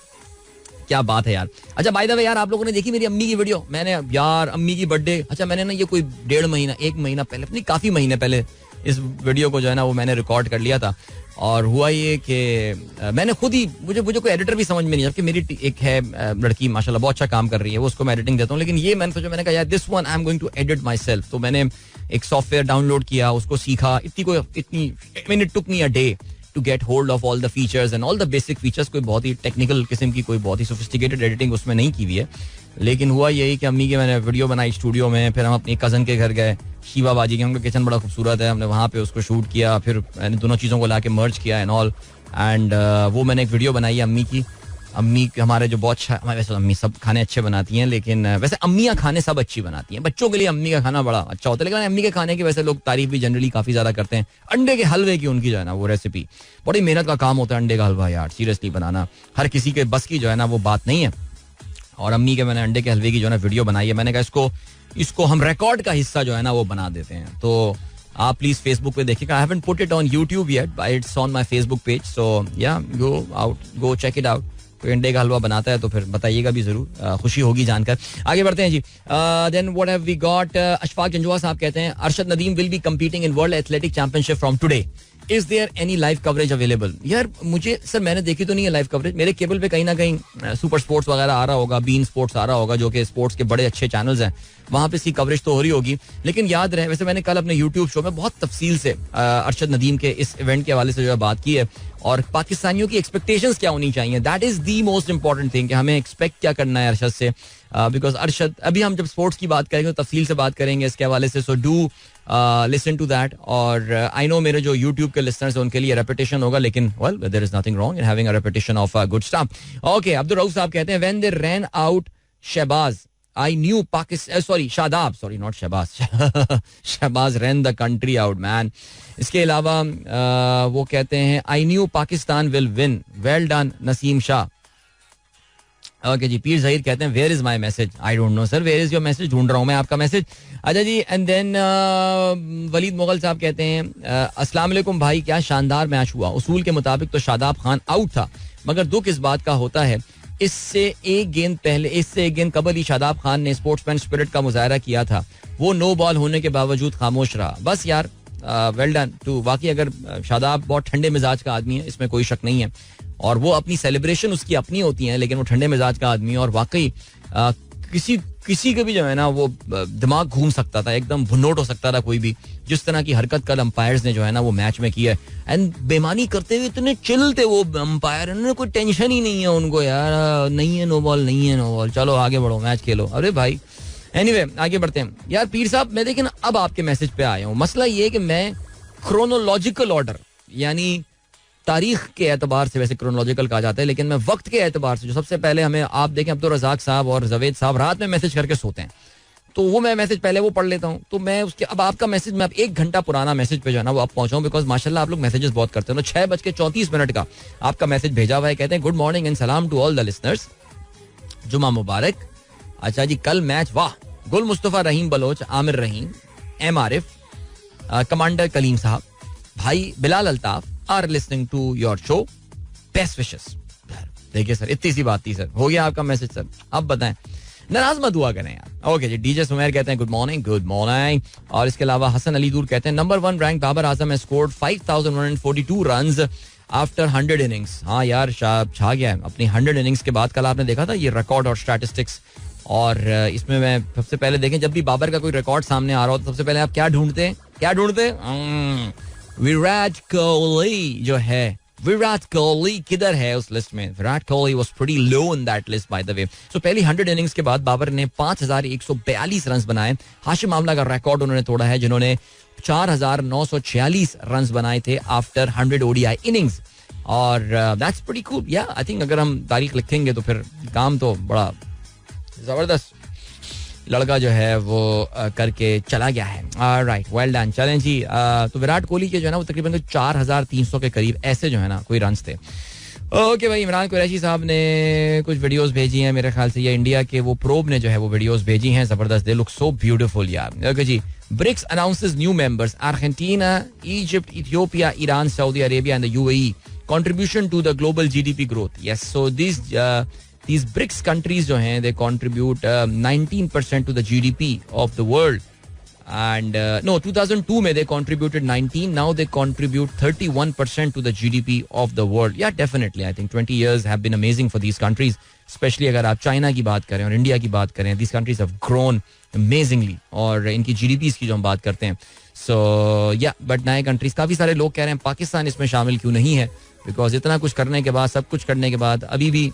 क्या बात है यार. अच्छा बाय द वे यार, आप लोगों ने देखी मेरी अम्मी की वीडियो? मैंने यार अम्मी की बर्थडे, अच्छा मैंने ना ये कोई 1.5 महीना पहले, नहीं काफी महीने पहले इस वीडियो को जो है ना वो मैंने रिकॉर्ड कर लिया था. और हुआ ये कि मैंने खुद ही, मुझे कोई एडिटर भी समझ में नहीं, जबकि मेरी एक है लड़की माशाल्लाह बहुत अच्छा काम कर रही है, वो उसको मैं एडिटिंग देता हूँ. लेकिन ये मैंने सोचा, मैंने कहा यार this one I am going to edit myself. तो मैंने एक सॉफ्टवेयर डाउनलोड किया, उसको सीखा. इतनी minute took me a day to get hold of all the features and all the basic features. कोई बहुत ही टेक्निकल किस्म की, कोई बहुत ही सोफिस्टिकेटेड एडिटिंग उसमें नहीं की हुई है. लेकिन हुआ यही कि अम्मी की मैंने वीडियो बनाई स्टूडियो में, फिर हम अपनी कज़न के घर गए, शीवा बाजी के, उनका किचन बड़ा खूबसूरत है, हमने वहाँ पे उसको शूट किया, फिर मैंने दोनों चीज़ों को ला के मर्ज किया एंड ऑल. एंड वो मैंने एक वीडियो बनाई है अम्मी की. अम्मी हमारे जो बहुत अच्छा, हमारे वैसे अम्मी सब खाने अच्छे बनाती हैं, लेकिन वैसे अम्मियाँ खाने सब अच्छी बनाती हैं. बच्चों के लिए अम्मी का खाना बड़ा अच्छा होता है, लेकिन अम्मी के खाने की वैसे लोग तारीफ भी जनरली काफ़ी ज़्यादा करते हैं. अंडे के हलवे की उनकी जो है ना वो रेसिपी, बड़ी मेहनत का काम होता है अंडे का हलवा यार, सीरियसली बनाना हर किसी के बस की जो है ना वो बात नहीं है. और अम्मी के मैंने अंडे के हलवे की जो है ना वीडियो बनाई है. मैंने कहा इसको हम रिकॉर्ड का हिस्सा जो है ना वो बना देते हैं. तो आप प्लीज फेसबुक पे देखिएगा. I haven't put it on YouTube yet, but it's on my Facebook page. So yeah go check it out. कोई अंडे का हलवा बनाता है तो फिर बताइएगा भी जरूर, खुशी होगी जानकर. आगे बढ़ते हैं जी. Then what have we got. Ashfaq Janjua साहब कहते हैं Arshad Nadeem will be competing in world athletic championship from today. Is there any live coverage available? यार मुझे सर मैंने देखी तो नहीं है लाइव कवरेज. मेरे केबल पे कहीं ना कहीं सुपर स्पोर्ट्स वगैरह आ रहा होगा, बीन स्पोर्ट्स आ रहा होगा, जो कि स्पोर्ट्स के बड़े अच्छे चैनल्स हैं, वहाँ पे इसकी कवरेज तो हो रही होगी. लेकिन याद रहे, वैसे मैंने कल अपने यूट्यूब शो में बहुत तफसील से अरशद नदीम के इस इवेंट के हवाले से जो है बात की है, और पाकिस्तानियों की एक्सपेक्टेशंस क्या होनी चाहिए. That is the most important thing कि हमें एक्सपेक्ट क्या करना है अरशद से. बिकॉज अरशद, अभी हम जब स्पोर्ट्स की बात करेंगे तो तफसील से बात करेंगे इसके हवाले से. So do listen to that. और आई नो मेरे जो यूट्यूब के लिसनर्स हैं उनके लिए रेपिटेशन होगा, लेकिन well there is nothing wrong in having a reputation of good stuff. Okay, Abdul Rauf साहब कहते हैं when they ran out Shahbaz I knew Pakistan, Shadab, not Shahbaz, Shahbaz ran the country out man. इसके अलावा वो कहते हैं I knew Pakistan will win, well done Naseem Shah. Okay ji. Pir Zaheer कहते हैं where is my message? I don't know sir, where is your message? ढूंढ रहा हूँ मैं आपका मैसेज. अच्छा जी. एंड देन वलीद मुगल साहब कहते हैं अस्सलाम वालेकुम भाई, क्या शानदार मैच हुआ. उसूल के मुताबिक तो शादाब खान आउट था, मगर दुख इस बात का होता है इससे एक गेंद कबल ही शादाब खान ने स्पोर्ट्समैन स्पिरिट का मुजाहरा किया था. वो नो बॉल होने के बावजूद खामोश रहा. बस यार वेल डन टू. वाकई अगर शादाब बहुत ठंडे मिजाज का आदमी है, इसमें कोई शक नहीं है, और वो अपनी सेलिब्रेशन उसकी अपनी होती है, लेकिन वो ठंडे मिजाज का आदमी है. और वाकई किसी के भी जो है ना वो दिमाग घूम सकता था, एकदम भुन्नोट हो सकता था कोई भी, जिस तरह की हरकत कल अंपायर्स ने जो है ना वो मैच में की है. एंड बेमानी करते हुए इतने चिल थे वो अंपायर, उन्होंने कोई टेंशन ही नहीं है उनको, यार नहीं है नो बॉल, चलो आगे बढ़ो, मैच खेलो. अरे भाई एनीवे आगे बढ़ते हैं. यार पीर साहब मैं देखिए ना अब आपके मैसेज पे आया हूँ. मसला ये है कि मैं क्रोनोलॉजिकल ऑर्डर यानी तारीख के एतबार से, वैसे क्रोनोलॉजिकल कहा जाता है लेकिन मैं वक्त के एतबार से, जो सबसे पहले हमें आप देखें अब्दुल रज़ाक साहब और जवेद साहब रात में मैसेज करके सोते हैं, तो वो मैं मैसेज पहले वो पढ़ लेता हूँ. तो मैं उसके अब आपका मैसेज मैं अब 1 घंटा पुराना मैसेज पे जो है ना वो आप पहुंचाऊं, बिकॉज माशाल्लाह आप लोग मैसेजेस बहुत करते हो. 6:34 का आपका मैसेज भेजा हुआ है. कहते हैं गुड मॉर्निंग एंड सलाम टू ऑल द लिसनर्स, जुमा मुबारक. अच्छा जी कल मैच, वाह. गुल मुस्तफ़ा, रहीम बलोच, आमिर रहीम, एम आरिफ, कमांडर कलीम साहब, भाई Bilal Altaf are listening to your show, best wishes. देखिए सर इतनी सी बात थी सर, हो गया आपका मैसेज सर. अब बताएं, नाराज मत हुआ करें यार. ओके जी. डीजे सुमेर कहते हैं गुड मॉर्निंग. और इसके अलावा हसन अली दूर कहते हैं number 1 rank Babar Azam has scored 5142 runs after 100 innings. हाँ यार छा गया है अपनी 100 इनिंग्स के बाद. कल आपने देखा था ये रिकॉर्ड और स्टैटिस्टिक्स, और इसमें मैं सबसे पहले देखें जब भी बाबर का कोई रिकॉर्ड सामने आ रहा हो तो सबसे पहले आप क्या ढूंढते हैं? विराट कोहली जो है. विराट कोहली किधर है उस लिस्ट में? Virat Kohli was pretty low in that list by the way. So पहली 100 इनिंग्स के बाद बाबर ने 5142 रन बनाए. हाशिम आमला का रिकॉर्ड उन्होंने तोड़ा है जिन्होंने 4946 रन बनाए थे आफ्टर 100 ओडीआई इनिंग्स. और दैट्स प्रीटी कूल. या आई थिंक अगर हम तारीख लिखेंगे तो फिर काम तो बड़ा जबरदस्त लड़का जो है वो करके चला गया है. Right, well done. चलें जी. तो विराट कोहली के जो है ना वो तकरीबन 4300 के करीब ऐसे जो है ना कोई रन्स थे. ओके भाई, इमरान कुरैशी साहब ने कुछ वीडियोस भेजी हैं, मेरे ख्याल से ये इंडिया के वो प्रोब ने जो है वो वीडियोस भेजी हैं. जबरदस्त, दे लुक सो ब्यूटीफुल यार. ओके जी. BRICS announces new members, Argentina, Egypt, Ethiopia, Iran, Saudi Arabia and the UAE contribution to the global GDP growth. Yes, so these BRICS countries जो हैं they contribute 19% to the GDP of the world. And no, 2002 में they contributed 19, now they contribute 31% to the GDP of the world. Yeah, definitely. I think 20 years have been amazing for these countries, especially अगर आप China की बात करें और India की बात करें. These countries have grown amazingly. और इनकी GDPs की जो हम बात करते हैं, so yeah, but नए countries, काफ़ी सारे लोग कह रहे हैं पाकिस्तान इसमें शामिल क्यों नहीं है, बिकॉज इतना कुछ करने के बाद, सब कुछ करने के बाद अभी भी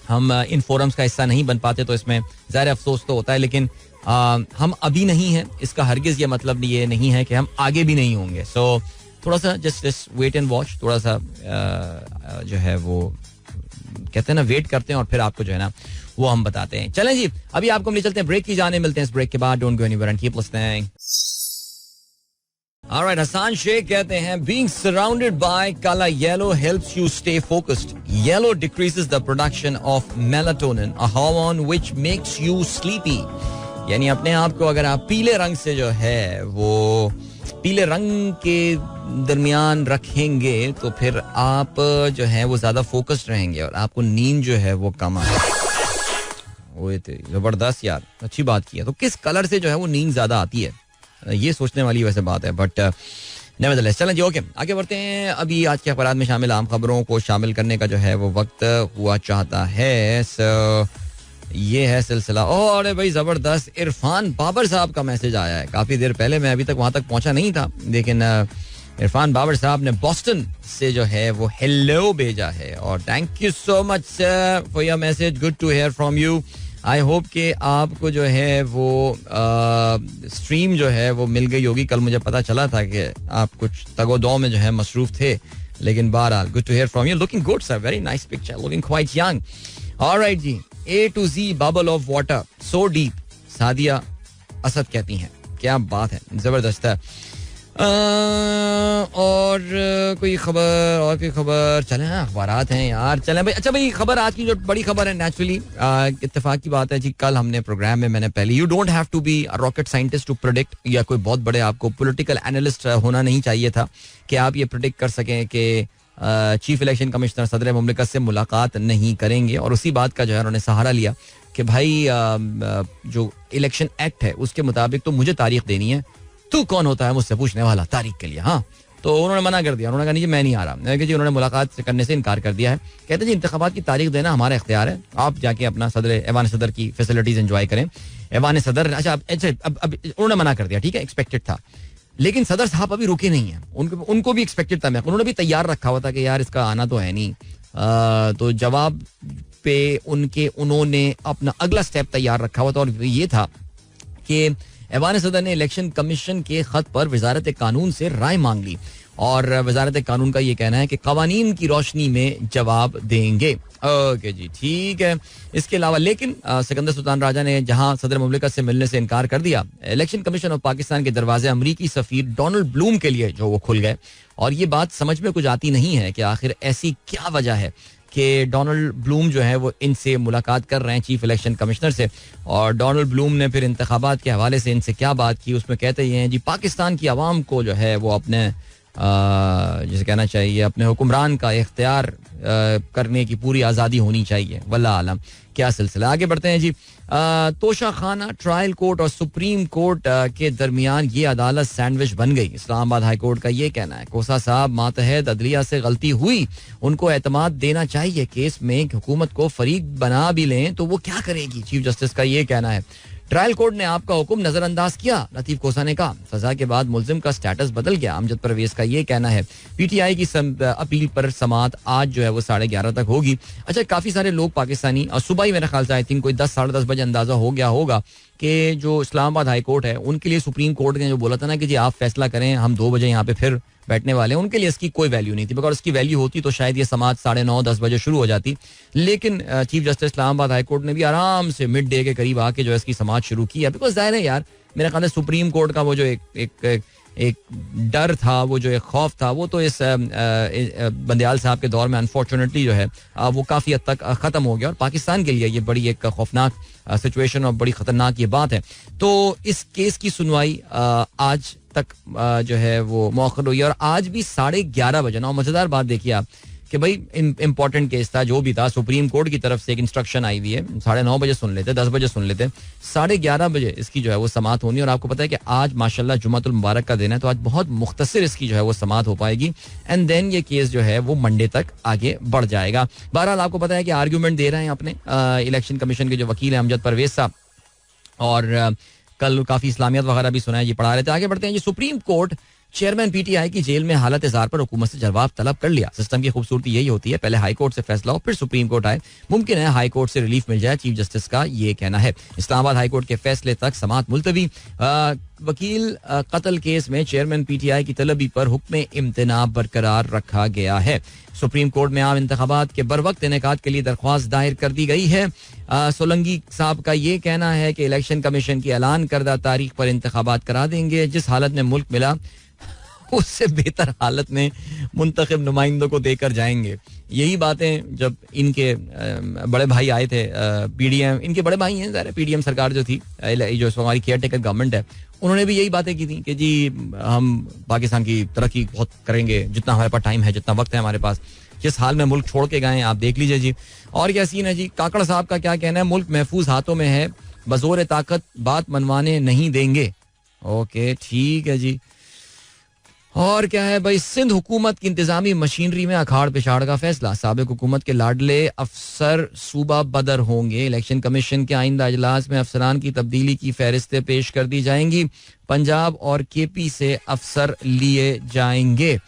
हम इन फोरम्स का हिस्सा नहीं बन पाते, तो इसमें ज़ाहिर अफसोस तो होता है. लेकिन हम अभी नहीं हैं, इसका हरगिज़ ये मतलब ये नहीं है कि हम आगे भी नहीं होंगे. सो थोड़ा सा जस्ट वेट एंड वॉच, थोड़ा सा जो है वो कहते हैं ना वेट करते हैं और फिर आपको जो है ना वो हम बताते हैं. चलें जी, अभी आपको हम ले चलते हैं ब्रेक की जाने, मिलते हैं इस ब्रेक के बाद. Don't go anywhere and keep listening. Alright, Hassan Sheikh कहते हैं being surrounded by kala yellow helps you stay focused. Yellow decreases the production of melatonin, a hormone which makes you sleepy. यानी अपने आप को अगर आप पीले रंग से जो है वो पीले रंग के दरमियान रखेंगे तो फिर आप जो है वो ज्यादा फोकस्ड रहेंगे और आपको नींद जो है वो कम आएगी. जबरदस्त यार, अच्छी बात की है. तो किस कलर से जो है वो नींद ज्यादा आती है, ये सोचने वाली वैसे बात है, बट नेवरदलेस. चलें जी, ओके आगे बढ़ते हैं. अभी आज के अखबार में शामिल आम खबरों को शामिल करने का जो है वो वक्त हुआ चाहता है. ये है सिलसिला. अरे भाई जबरदस्त, इरफान बाबर साहब का मैसेज आया है काफी देर पहले, मैं अभी तक वहां तक पहुंचा नहीं था, लेकिन इरफान बाबर साहब ने बॉस्टन से जो है वो हेलो भेजा है. और thank you so much for your message, good to hear from you. I hope कि आपको जो है वो स्ट्रीम जो है वो मिल गई होगी. कल मुझे पता चला था कि आप कुछ तगोदौ में जो है मसरूफ थे, लेकिन बहरहाल good to hear from you. Looking good sir, very nice picture, looking quite young. Alright जी. A to Z bubble of water so deep, Sadia Asad कहती हैं. क्या बात है, जबरदस्त है. और कोई खबर चले ना, अखबारात हैं यार, चलें भाई. अच्छा भाई, खबर आज की जो बड़ी खबर है, नेचुरली इत्तेफाक की बात है जी, कल हमने प्रोग्राम में मैंने पहले, you don't have to be rocket scientist to predict, या कोई बहुत बड़े आपको पॉलिटिकल एनालिस्ट होना नहीं चाहिए था कि आप ये प्रेडिक्ट कर सकें कि चीफ इलेक्शन कमिश्नर सदर मुमलिकत से मुलाकात नहीं करेंगे. और उसी बात का जो है उन्होंने सहारा लिया कि भाई जो इलेक्शन एक्ट है उसके मुताबिक तो मुझे तारीख देनी है, तू कौन होता है मुझसे पूछने वाला तारीख के लिए. हाँ, तो उन्होंने मना कर दिया, उन्होंने कहा नहीं जी मैं नहीं आ रहा। मैंने कहा जी उन्होंने मुलाकात करने से इनकार कर दिया है। कहते जी इंतखाबात की तारीख देना हमारा इख्तियार है, आप जाके अपना ऐवान सदर की फैसिलिटीज एंजॉय करें। ऐवान सदर अच्छा अब उन्होंने मना कर दिया, ठीक है, एक्सपेक्टेड था, लेकिन सदर साहब अभी रुके नहीं है, उनको भी एक्सपेक्टेड था, मैं उन्होंने भी तैयार रखा हुआ था कि यार इसका आना तो है नहीं। तो जवाब पे उन्होंने अपना अगला स्टेप तैयार रखा हुआ था और ये था कि ऐवान सदर ने इलेक्शन कमीशन के खत पर वजारत कानून से राय मांग ली और वजारत कानून का ये कहना है कि कवानीन की रोशनी में जवाब देंगे। ओके जी ठीक है। इसके अलावा लेकिन सिकंदर सुल्तान राजा ने जहां सदर मुमलिकत से मिलने से इनकार कर दिया, इलेक्शन कमीशन ऑफ पाकिस्तान के दरवाजे अमरीकी सफीर डोनाल्ड ब्लूम के लिए जो वो खुल गए। और ये बात समझ में कुछ आती नहीं है कि आखिर ऐसी क्या वजह है कि डोनाल्ड ब्लूम जो है वो इनसे मुलाकात कर रहे हैं, चीफ इलेक्शन कमिश्नर से। और डोनाल्ड ब्लूम ने फिर इंतखाबात के हवाले से इनसे क्या बात की, उसमें कहते ये हैं जी पाकिस्तान की आवाम को जो है वो अपने जिसे कहना चाहिए अपने हुक्मरान का इख्तियार करने की पूरी आज़ादी होनी चाहिए। वल्लाह आलम क्या सिलसिला। आगे बढ़ते हैं जी। तोशा खाना, ट्रायल कोर्ट और सुप्रीम कोर्ट के दरमियान ये अदालत सैंडविच बन गई। इस्लामाबाद हाई कोर्ट का ये कहना है कोसा साहब मातहत अदलिया से गलती हुई, उनको एतमाद देना चाहिए। केस में हुकूमत को फरीक बना भी लें तो वो क्या करेगी, चीफ जस्टिस का ये कहना है। ट्रायल कोर्ट ने आपका हुक्म नजरअंदाज किया, लतीफ कोसा ने कहा। सजा के बाद मुल्जिम का स्टेटस बदल गया, अमजद परवेज का ये कहना है। पीटीआई की अपील पर समात आज जो है वो 11:30 तक होगी। अच्छा काफी सारे लोग पाकिस्तानी और सुबह ही मेरे ख्याल से आई थिंक कोई 10 साढ़े 10 बजे अंदाजा हो गया होगा कि जो इस्लामाबाद हाई कोर्ट है उनके लिए सुप्रीम कोर्ट ने जो बोला था ना कि जी आप फैसला करें, हम 2 बजे यहाँ पे फिर बैठने वाले हैं, उनके लिए इसकी कोई वैल्यू नहीं थी। बिकॉज इसकी वैल्यू होती तो शायद ये समाज 9:30-10 बजे शुरू हो जाती। लेकिन chief justice Islamabad high court ने भी आराम से मिड डे के करीब आके जो है इसकी समाज शुरू किया। बिकॉज जाहिर है यार मेरा ख्याल है सुप्रीम कोर्ट का वो जो एक डर था, वो जो एक खौफ था, वो तो इस बंदयाल साहब के दौर में अनफॉर्चुनेटली जो है वो काफ़ी हद तक ख़त्म हो गया। और पाकिस्तान के लिए ये बड़ी एक खौफनाक सिचुएशन और बड़ी ख़तरनाक ये बात है। तो इस केस की सुनवाई आज तक जो है वो मौखर हुई और आज भी 11:30 बजे ना। मज़ेदार बात देखिए आप कि भाई इंपॉर्टेंट केस था जो भी था, सुप्रीम कोर्ट की तरफ से एक इंस्ट्रक्शन आई हुई है, 9:30 बजे सुन लेते, 10 बजे सुन लेते, 11:30 बजे इसकी जो है वो समात होनी। और आपको पता है कि आज माशाल्लाह जुम्मतुल मुबारक का दिन है, तो आज बहुत मुख्तसर इसकी जो है वो समात हो पाएगी एंड देन ये केस जो है वो मंडे तक आगे बढ़ जाएगा। बहरहाल आपको पता है कि आर्ग्यूमेंट दे रहे हैं अपने इलेक्शन कमीशन के जो वकील हैं अमजद परवेज साहब, और कल काफी इस्लामियत वगैरह भी सुना है, ये पढ़ा रहे थे। आगे बढ़ते हैं जी। सुप्रीम कोर्ट चेयरमैन पीटीआई की जेल में हालत इज़हार पर हुकूमत से जवाब तलब कर लिया। सिस्टम की खूबसूरती यही होती है, पहले हाई कोर्ट से फैसला हो फिर सुप्रीम कोर्ट आए, मुमकिन है हाई कोर्ट से रिलीफ मिल जाए, चीफ जस्टिस का ये कहना है। इस्लामाबाद हाई कोर्ट के फैसले तक समात मुलतवी। वकील कत्ल केस में चेयरमैन पीटीआई की तलबी पर हुक्म इम्तना बरकरार रखा गया है। सुप्रीम कोर्ट में आम इंतखाबात के बर वक्त इनेकाद के लिए दरख्वास्त दायर कर दी गई है। सोलंगी साहब का ये कहना है कि इलेक्शन कमीशन की ऐलान करदा तारीख पर इंतखाबात करा देंगे, जिस हालत में मुल्क मिला उससे बेहतर हालत में मुंतखब नुमाइंदों को देकर जाएंगे। यही बातें जब इनके बड़े भाई आए थे पीडीएम, इनके बड़े भाई हैं ज़रा, पीडीएम सरकार जो थी, जो हमारी केयर टेकर गवर्नमेंट है, उन्होंने भी यही बातें की थी कि जी हम पाकिस्तान की तरक्की बहुत करेंगे, जितना हमारे पास टाइम है, जितना वक्त है हमारे पास। जिस हाल में मुल्क छोड़ के गए आप देख लीजिए जी। और क्या सीन है जी। काकड़ साहब का क्या कहना है, मुल्क महफूज हाथों में है, बजोर ताकत बात मनवाने नहीं देंगे। ओके ठीक है जी। और क्या है भाई, सिंध हुकूमत की इंतजामी मशीनरी में अखाड़ पिछाड़ का फैसला, साबिक हुकूमत के लाडले अफसर सूबा बदर होंगे। इलेक्शन कमीशन के आइंदा अजलास में अफसरान की तब्दीली की फहरिस्तें पेश कर दी जाएंगी, पंजाब और केपी से अफसर लिए जाएंगे।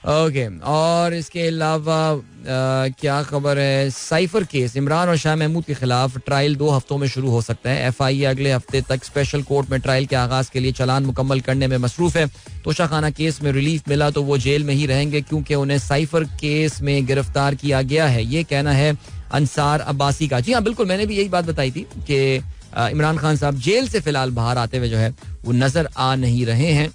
ओके और इसके अलावा क्या खबर है, साइफर केस इमरान और शाह महमूद के खिलाफ ट्रायल 2 हफ्तों में शुरू हो सकता है। एफआईए अगले हफ्ते तक स्पेशल कोर्ट में ट्रायल के आगाज के लिए चालान मुकम्मल करने में मसरूफ है। तोशा खाना केस में रिलीफ मिला तो वो जेल में ही रहेंगे क्योंकि उन्हें साइफर केस में गिरफ्तार किया गया है, ये कहना है अंसार अब्बासी का। जी हाँ बिल्कुल, मैंने भी यही बात बताई थी कि इमरान खान साहब जेल से फिलहाल बाहर आते हुए जो है वो नजर आ नहीं रहे हैं।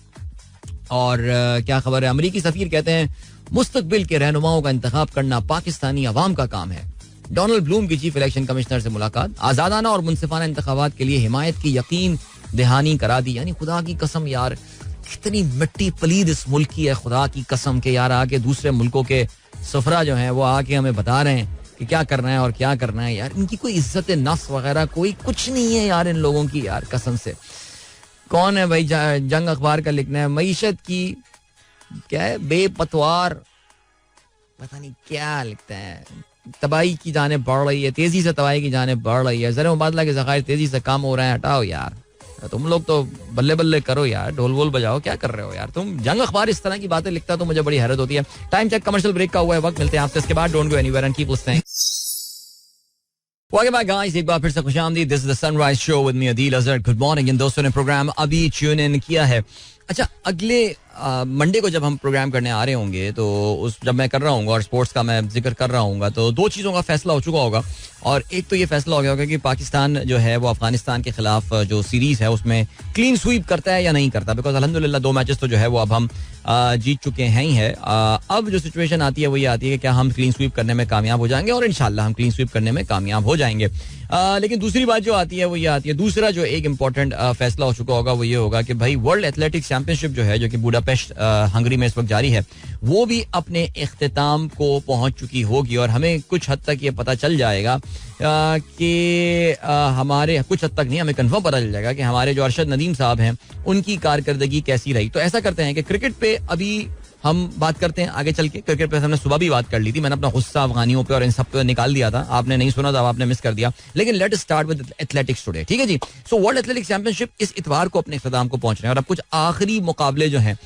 और क्या खबर है, अमरीकी सफीर कहते हैं मुस्तकबिल के रहनुमाओं का इंतखाब करना पाकिस्तानी अवाम का काम है। डोनाल्ड ब्लूम की चीफ इलेक्शन कमिश्नर से मुलाकात, आजादाना और मुनसिफाना इंतखाबात के लिए हिमायत की यकीन दहानी करा दी। यानी खुदा की कसम यार, कितनी मिट्टी पलीद इस मुल्क की है, खुदा की कसम के यार आके दूसरे मुल्कों के सफरा जो है वो आके हमें बता रहे हैं कि क्या करना है और क्या करना है। यार इनकी कोई इज्जत नफ्स वगैरह कोई कुछ नहीं है यार इन लोगों की, यार कसम से। कौन है भाई, जंग अखबार का लिखना है, मईशत की क्या है, बेपतवार, पता नहीं क्या लिखते हैं, तबाही की जानिब बढ़ रही है, तेजी से तबाही की जानिब बढ़ रही है, ज़रा मुबादला के ज़खायर तेजी से कम हो रहे हैं, हटाओ यार, तुम लोग तो बल्ले बल्ले करो यार, ढोल वोल बजाओ, क्या कर रहे हो यार तुम। जंग अखबार इस तरह की बातें लिखता तो मुझे बड़ी हैरत होती है। टाइम चेक कमर्शियल ब्रेक का हुआ है वक्त, मिलते हैं आपसे इसके बाद। Don't go anywhere and keep listening. Welcome back guys, एक बार फिर से खुशामदीद। This is the Sunrise Show with me Adeel Azhar. Good morning. इन दोस्तों ने प्रोग्राम अभी ट्यून इन किया है। अच्छा, अगले मंडे को जब हम प्रोग्राम करने आ रहे होंगे तो उस जब मैं कर रहा हूँ और स्पोर्ट्स का मैं जिक्र कर रहा हूँ तो दो चीज़ों का फैसला हो चुका होगा। और एक तो ये फैसला हो गया होगा कि पाकिस्तान जो है वो अफगानिस्तान के खिलाफ जो सीरीज है उसमें क्लीन स्वीप करता है या नहीं करता, बिकॉज अल्हम्दुलिल्लाह 2 मैचेस तो जो है वो अब हम जीत चुके हैं ही है। अब जो सिचुएशन आती है वो ये आती है कि क्या हम क्लीन स्वीप करने में कामयाब हो जाएंगे, और इंशाल्लाह हम क्लीन स्वीप करने में कामयाब हो जाएंगे। लेकिन दूसरी बात जो आती है वो ये आती है, दूसरा जो एक इंपॉर्टेंट फैसला हो चुका होगा वो ये होगा कि भाई वर्ल्ड एथलेटिक्स चैंपियनशिप जो है, जो कि बुडापेस्ट हंगरी में इस वक्त जारी है, वो भी अपने इख्तिताम को पहुंच चुकी होगी। और हमें कुछ हद तक ये पता चल जाएगा कि हमारे, कुछ हद तक नहीं, हमें कंफर्म पता चल जाएगा कि हमारे जो अरशद नदीम साहब हैं उनकी कारकर्दगी कैसी रही। तो ऐसा करते हैं कि क्रिकेट पे अभी हम बात करते हैं आगे चल के। क्रिकेट पे हमने सुबह भी बात कर ली थी, मैंने अपना गुस्सा अफगानियों पे और इन सब पे निकाल दिया था, आपने नहीं सुना था, आपने मिस कर दिया। लेकिन let start with athletics today, ठीक है जी। सो वर्ल्ड एथलेटिक्स चैंपियनशिप इस इतवार को अपने इख्तिताम को पहुंच रहे हैं और अब कुछ आखिरी मुकाबले जो हैं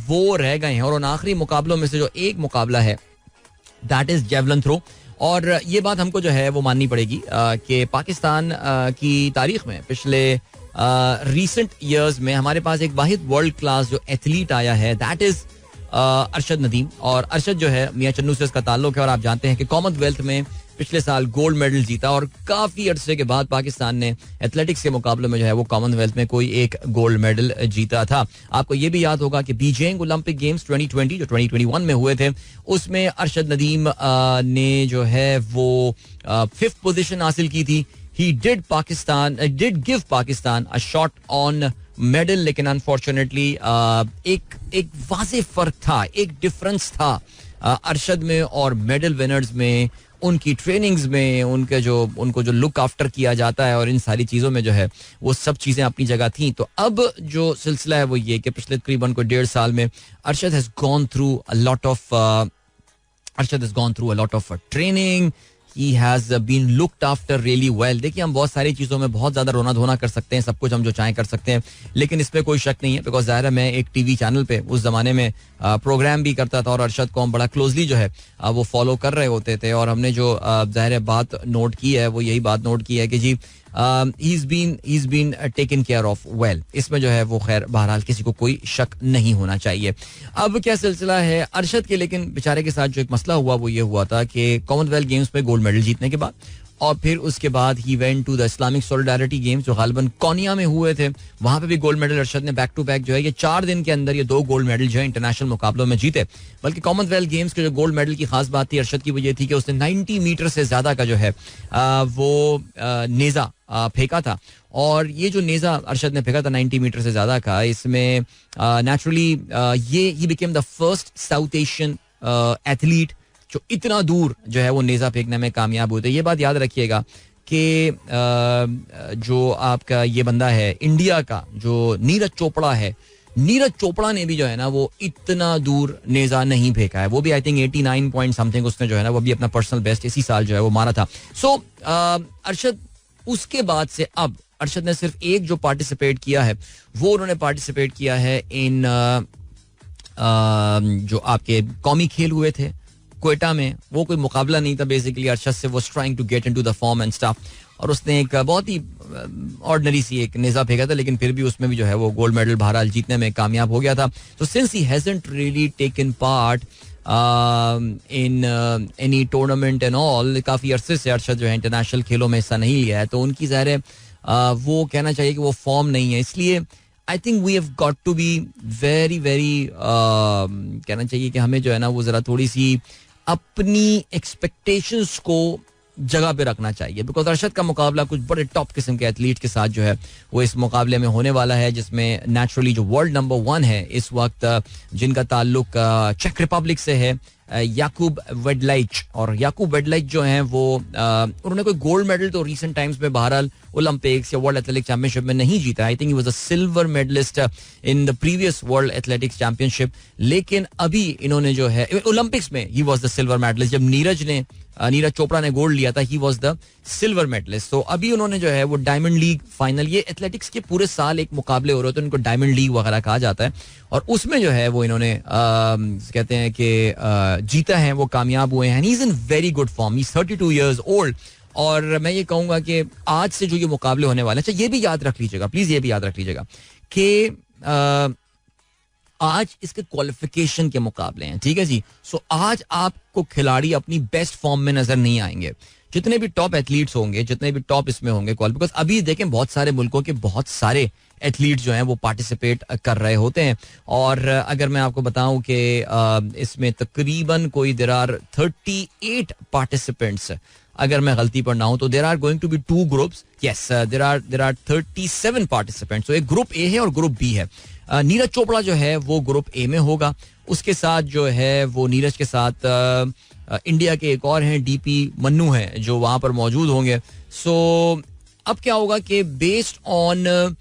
वो रह गए हैं। और उन आखिरी मुकाबलों में से जो एक मुकाबला है दैट इज जेवलिन थ्रो। और ये बात हमको जो है वो माननी पड़ेगी कि पाकिस्तान की तारीख में पिछले रिसेंट ईयर्स में हमारे पास एक वाहिद वर्ल्ड क्लास जो एथलीट आया है दैट इज अरशद नदीम। और अरशद जो है मियां चन्नू से इसका ताल्लुक है और आप जानते हैं कि कॉमनवेल्थ में पिछले साल गोल्ड मेडल जीता और काफी अरसे के बाद पाकिस्तान ने एथलेटिक्स के मुकाबले में जो है वो कॉमनवेल्थ में कोई एक गोल्ड मेडल जीता था। आपको ये भी याद होगा कि बीजिंग ओलंपिक गेम्स 2020 जो 2021 में हुए थे उसमें अरशद नदीम ने जो है वो 5th पोजीशन हासिल की थी। He did give Pakistan a shot on medal, लेकिन अनफॉर्चुनेटली एक वाज़ेह फर्क था, एक डिफरेंस था अरशद में और मेडल विनर्स में, उनकी ट्रेनिंग्स में, उनको जो लुक आफ्टर किया जाता है और इन सारी चीज़ों में जो है वो सब चीज़ें अपनी जगह थी। तो अब जो सिलसिला है वो ये कि पिछले तकरीबन को 1.5 साल में Arshad has gone through a lot of training. He has been looked after really well. देखिए, हम बहुत सारी चीज़ों में बहुत ज़्यादा रोना धोना कर सकते हैं, सब कुछ हम जो चाहें कर सकते हैं, लेकिन इसमें कोई शक नहीं है बिकॉज ज़ाहिर है मैं एक टीवी चैनल पे उस ज़माने में प्रोग्राम भी करता था और अरशद को हम बड़ा क्लोजली जो है वो फॉलो कर रहे होते थे। और हमने जो ज़ाहिर है बात नोट की है वो यही बात नोट की है कि जी he's been taken care of well. इसमें जो है वो खैर बहरहाल किसी को कोई शक नहीं होना चाहिए। अब क्या सिलसिला है अरशद के, लेकिन बेचारे के साथ जो एक मसला हुआ वो ये हुआ था कि कॉमनवेल्थ गेम्स में गोल्ड मेडल जीतने के बाद और फिर उसके बाद ही went to the Islamic solidarity games जो गालिबन कोनिया में हुए थे, वहां पे भी गोल्ड मेडल अरशद ने बैक टू बैक जो है ये 4 दिन के अंदर ये 2 गोल्ड मेडल जो है इंटरनेशनल मुकाबलों में जीते। बल्कि कॉमनवेल्थ गेम्स के जो गोल्ड मेडल की खास बात थी अरशद की वो ये थी कि उसने 90 मीटर से ज्यादा का जो है वो नेजा फेंका था। और ये जो नेजा अरशद ने फेंका था 90 मीटर से ज्यादा का, इसमें नेचुरली ये he became the first south Asian athlete जो इतना दूर जो है वो नेजा फेंकने में कामयाब हुए थे। ये बात याद रखिएगा कि जो आपका ये बंदा है इंडिया का जो नीरज चोपड़ा है, नीरज चोपड़ा ने भी जो है ना वो इतना दूर नेजा नहीं फेंका है। वो भी आई थिंक 89 पॉइंट समथिंग उसने जो है ना वो भी अपना पर्सनल बेस्ट इसी साल जो है वो मारा था। सो अरशद उसके बाद से अब अरशद ने सिर्फ एक जो पार्टिसिपेट किया है वो उन्होंने पार्टिसिपेट किया है इन जो आपके कौमी खेल हुए थे क्वेटा में। वो कोई मुकाबला नहीं था बेसिकली अरशद से, वो trying to get into the form and stuff. और उसने एक बहुत ही ऑर्डिनरी सी एक नेजा फेंका था, लेकिन फिर भी उसमें भी जो है वो गोल्ड मेडल बहरहाल जीतने में कामयाब हो गया था। तो since he hasn't really taken part in any tournament and all, काफी अरसे से अरशद जो है इंटरनेशनल खेलों में हिस्सा नहीं लिया है, तो उनकी ज़ाहिर है वो कहना चाहिए कि वो फॉर्म नहीं है। इसलिए I think we have got to be very कहना चाहिए कि हमें जो है ना वो जरा थोड़ी सी अपनी एक्सपेक्टेशंस को जगह पे रखना चाहिए, बिकॉज अरशद का मुकाबला कुछ बड़े टॉप किस्म के एथलीट के साथ जो है वो इस मुकाबले में होने वाला है, जिसमें नेचुरली जो वर्ल्ड नंबर 1 है इस वक्त जिनका ताल्लुक चेक रिपब्लिक से है, याकूब वेडलाइच। और याकूब वेडलाइच जो हैं वो उन्होंने कोई गोल्ड मेडल तो रिसेंट टाइम्स में बहरहाल ओलंपिक्स या वर्ल्ड एथलेटिक्स चैंपियनशिप में नहीं जीता. I think he was a silver medallist in the previous world athletics championship. लेकिन अभी इन्होंने जो है ओलंपिक्स में he was the silver medallist. जब नीरज चोपड़ा ने गोल्ड लिया था, he was the silver medallist. तो अभी उन्होंने जो है वो डायमंड लीग फाइनल, ये एथलेटिक्स के पूरे साल एक मुकाबले हो रहे होते हैं, उनको डायमंड लीग वगैरह कहा जाता है, और उसमें जो है वो इन्होंने कहते हैं कि जीता है, वो कामयाब हुए हैं. He is in very good form. He is 32 years old. और मैं ये कहूंगा कि आज से जो ये मुकाबले होने वाले हैं, अच्छा ये भी याद रख लीजिएगा, प्लीज ये भी याद रख लीजिएगा कि आज इसके क्वालिफिकेशन के मुकाबले हैं, ठीक है जी. सो आज आपको खिलाड़ी अपनी बेस्ट फॉर्म में नजर नहीं आएंगे. जितने भी टॉप एथलीट्स होंगे, जितने भी टॉप इसमें होंगे, बिकॉज अभी देखें बहुत सारे मुल्कों के बहुत सारे एथलीट जो हैं वो पार्टिसिपेट कर रहे होते हैं. और अगर मैं आपको बताऊं कि इसमें तकरीबन कोई देयर आर 38 पार्टिसिपेंट्स, अगर मैं गलती पर ना हूं तो there are going to be 2 groups. Yes, there are 37 participants. तो एक ग्रुप ए है और ग्रुप बी है. नीरज चोपड़ा जो है वो ग्रुप ए में होगा. उसके साथ जो है वो नीरज के साथ इंडिया के एक और हैं, डीपी मन्नू हैं, जो वहां पर मौजूद होंगे. सो अब क्या होगा कि बेस्ड ऑन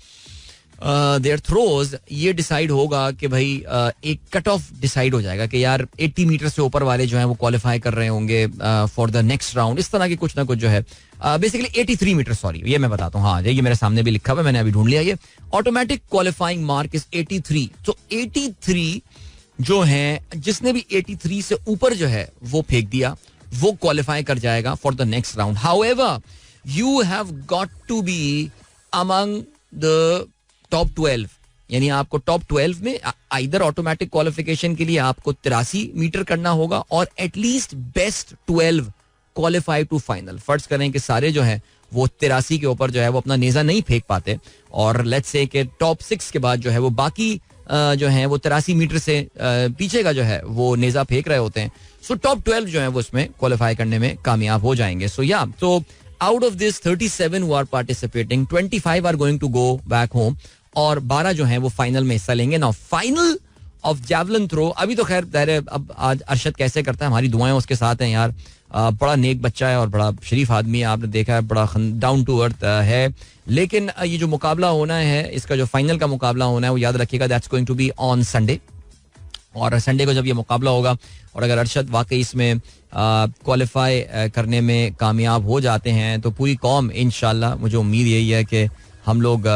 देयर थ्रोज ये डिसाइड होगा कि भाई एक कट ऑफ डिसाइड हो जाएगा कि यार 80 मीटर से ऊपर वाले जो हैं वो क्वालिफाई कर रहे होंगे फॉर द नेक्स्ट राउंड. इस तरह की कुछ ना कुछ जो है बेसिकली 83 मीटर, सॉरी ये मैं बताता हूँ, हाँ ये मेरे सामने भी लिखा हुआ है, मैंने अभी ढूंढ लिया. ये ऑटोमेटिक क्वालिफाइंग मार्क इज 83. तो 83 जो है, जिसने भी 83 से ऊपर जो है वो फेंक दिया, वो क्वालिफाई कर जाएगा for the next round. However you have got to be among the top 12, यानी आपको टॉप 12 में आइदर ऑटोमेटिक क्वालिफिकेशन के लिए आपको 83 मीटर करना होगा, और at least best 12 qualify to final. फर्ज करें कि सारे जो है वो 83 के ऊपर जो है वो अपना नेजा नहीं फेंक पाते, और लेट्स से कि टॉप 6 के बाद जो है वो बाकी जो है वो 83 मीटर से पीछे का जो है वो नेजा फेंक रहे होते हैं. सो टॉप 12 जो है वो इसमें क्वालिफाई करने में कामयाब हो जाएंगे. सो या, तो out of this 37 who are participating, 25 are going to go back home, और 12 जो हैं वो फाइनल में हिस्सा लेंगे. Now final of javelin throw, अभी तो खैर दायरे, अब आज अरशद कैसे करता है, हमारी दुआएं उसके साथ हैं यार. बड़ा नेक बच्चा है और बड़ा शरीफ आदमी है, आपने देखा है, बड़ा डाउन टू अर्थ है. लेकिन ये जो मुकाबला होना है, इसका जो फाइनल का मुकाबला होना है, वो याद रखिएगा, that's going to be on Sunday. और संडे को जब ये मुकाबला होगा, और अगर अरशद वाकई इसमें क्वालिफाई करने में कामयाब हो जाते हैं, तो पूरी कौम इंशाल्लाह, मुझे उम्मीद यही है कि हम लोग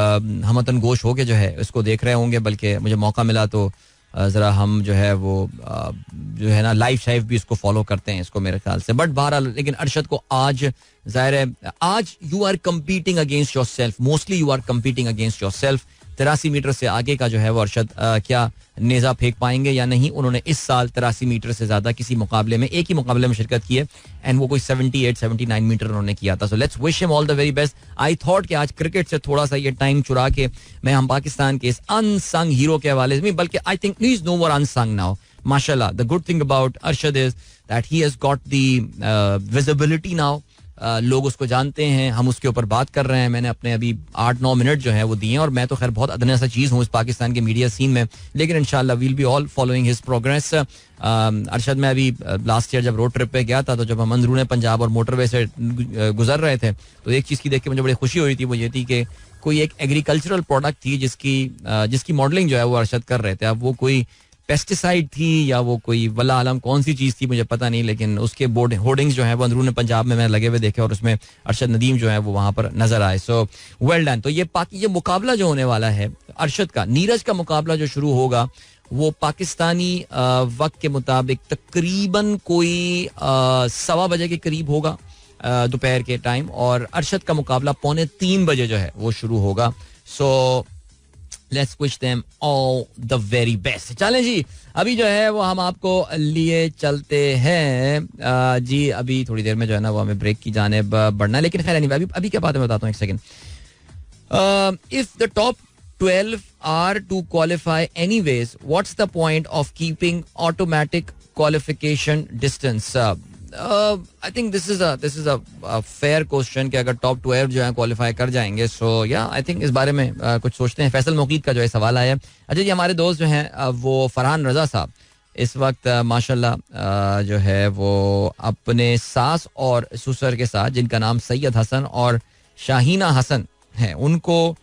हमतन गोश होके जो है इसको देख रहे होंगे. बल्कि मुझे मौका मिला तो ज़रा हम जो है वो जो है ना लाइव शाइव भी इसको फॉलो करते हैं इसको, मेरे ख्याल से. बट बहरहाल, लेकिन अरशद को आज ज़ाहिर है, आज you are competing against yourself, mostly you are competing against yourself. 83 metre से आगे का जो है वो अरशद क्या नेजा फेंक पाएंगे या नहीं. उन्होंने इस साल 83 मीटर से ज्यादा किसी मुकाबले में, एक ही मुकाबले में शिरकत की है, एंड वो कोई 78-79 मीटर उन्होंने किया था. So let's wish him all the very best. I thought कि आज क्रिकेट से थोड़ा सा ये टाइम चुरा के मैं हम पाकिस्तान के इस अनसंग हीरो के हवाले में, बल्कि I think he is no more unsung now. माशाल्लाह, the good thing about Arshad is that he has got the visibility now. लोग उसको जानते हैं, हम उसके ऊपर बात कर रहे हैं. मैंने अपने अभी 8-9 मिनट जो है वो दिए हैं, और मैं तो खैर बहुत अदना सा चीज़ हूँ इस पाकिस्तान के मीडिया सीन में, लेकिन इंशाल्लाह we'll be all following his progress. Arshad, मैं अभी लास्ट ईयर जब रोड ट्रिप पे गया था, तो जब हम अंदरूने पंजाब और मोटरवे से गुजर रहे थे, तो एक चीज़ की देख के मुझे बड़ी खुशी हुई थी. वो ये थी कि कोई एक एग्रीकल्चरल प्रोडक्ट थी जिसकी मॉडलिंग जो है वो अरशद कर रहे थे. अब वो कोई पेस्टिसाइड थी या वो कोई वल्लाह आलम कौन सी चीज़ थी मुझे पता नहीं, लेकिन उसके बोर्ड होर्डिंग्स जो है वो अंदरून पंजाब में मैंने लगे हुए देखे, और उसमें अरशद नदीम जो है वो वहाँ पर नजर आए. So well done. तो ये मुकाबला जो होने वाला है अरशद का, नीरज का मुकाबला जो शुरू होगा वो पाकिस्तानी वक्त के मुताबिक तकरीबन कोई 1:15 बजे के करीब होगा दोपहर के टाइम, और अरशद का मुकाबला 2:45 बजे जो है वो शुरू होगा. So let's wish them all the very best. चलें जी, अभी जो है वो हम आपको लिए चलते हैं जी. अभी थोड़ी देर में जो है ना वो हमें ब्रेक की जानिब बढ़ना है, लेकिन खैर नहीं, अभी क्या बात है बताता हूँ, एक second. If the top 12 are to qualify anyways, what's the point of keeping automatic qualification distance? I think this is a fair question कि अगर टॉप 12 जो है क्वालिफाई कर जाएंगे. सो या आई थिंक इस बारे में कुछ सोचते हैं. फैसल मुकीद का जो है सवाल आया. अच्छा जी, हमारे दोस्त जो हैं वो फरहान रजा साहब इस वक्त माशाल्लाह जो है वो अपने सास और ससुर के साथ, जिनका नाम सैयद हसन और शाहीना हसन हैं, उनको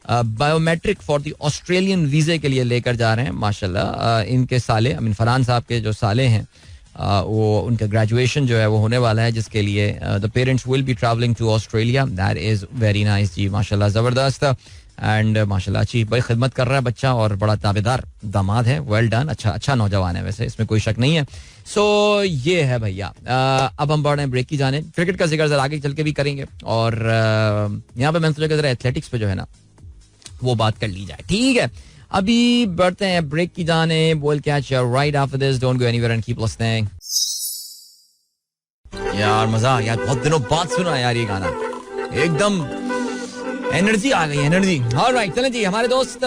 बायोमेट्रिक फॉर द ऑस्ट्रेलियन वीजे के लिए लेकर जा रहे हैं. माशाल्लाह इनके साले फरहान साहब के जो साले हैं वो उनका ग्रेजुएशन जो है वो होने वाला है, जिसके लिए the parents will be travelling to Australia. That is very nice ji, माशाल्लाह जबरदस्त. एंड माशाल्लाह अच्छी बड़ी खिदमत कर रहा है बच्चा और बड़ा ताबेदार दामाद है. वेल डन, अच्छा नौजवान है वैसे, इसमें कोई शक नहीं है. सो ये है भैया. अब हम बढ़ रहे हैं ब्रेक की जाने. क्रिकेट का जिक्र जरा आगे चल के भी करेंगे और यहाँ पे मैंने सोचा कि जरा एथलेटिक्स पे जो है ना वो बात कर ली जाए. ठीक है, अभी बढ़ते हैं ब्रेक की जाने. बोल catch right after this, don't go anywhere and keep listening. यार मजा आ गया, बहुत दिनों बाद सुना यार ये गाना, एकदम एनर्जी आ गई, एनर्जी. ऑलराइट, चलें जी. हमारे दोस्त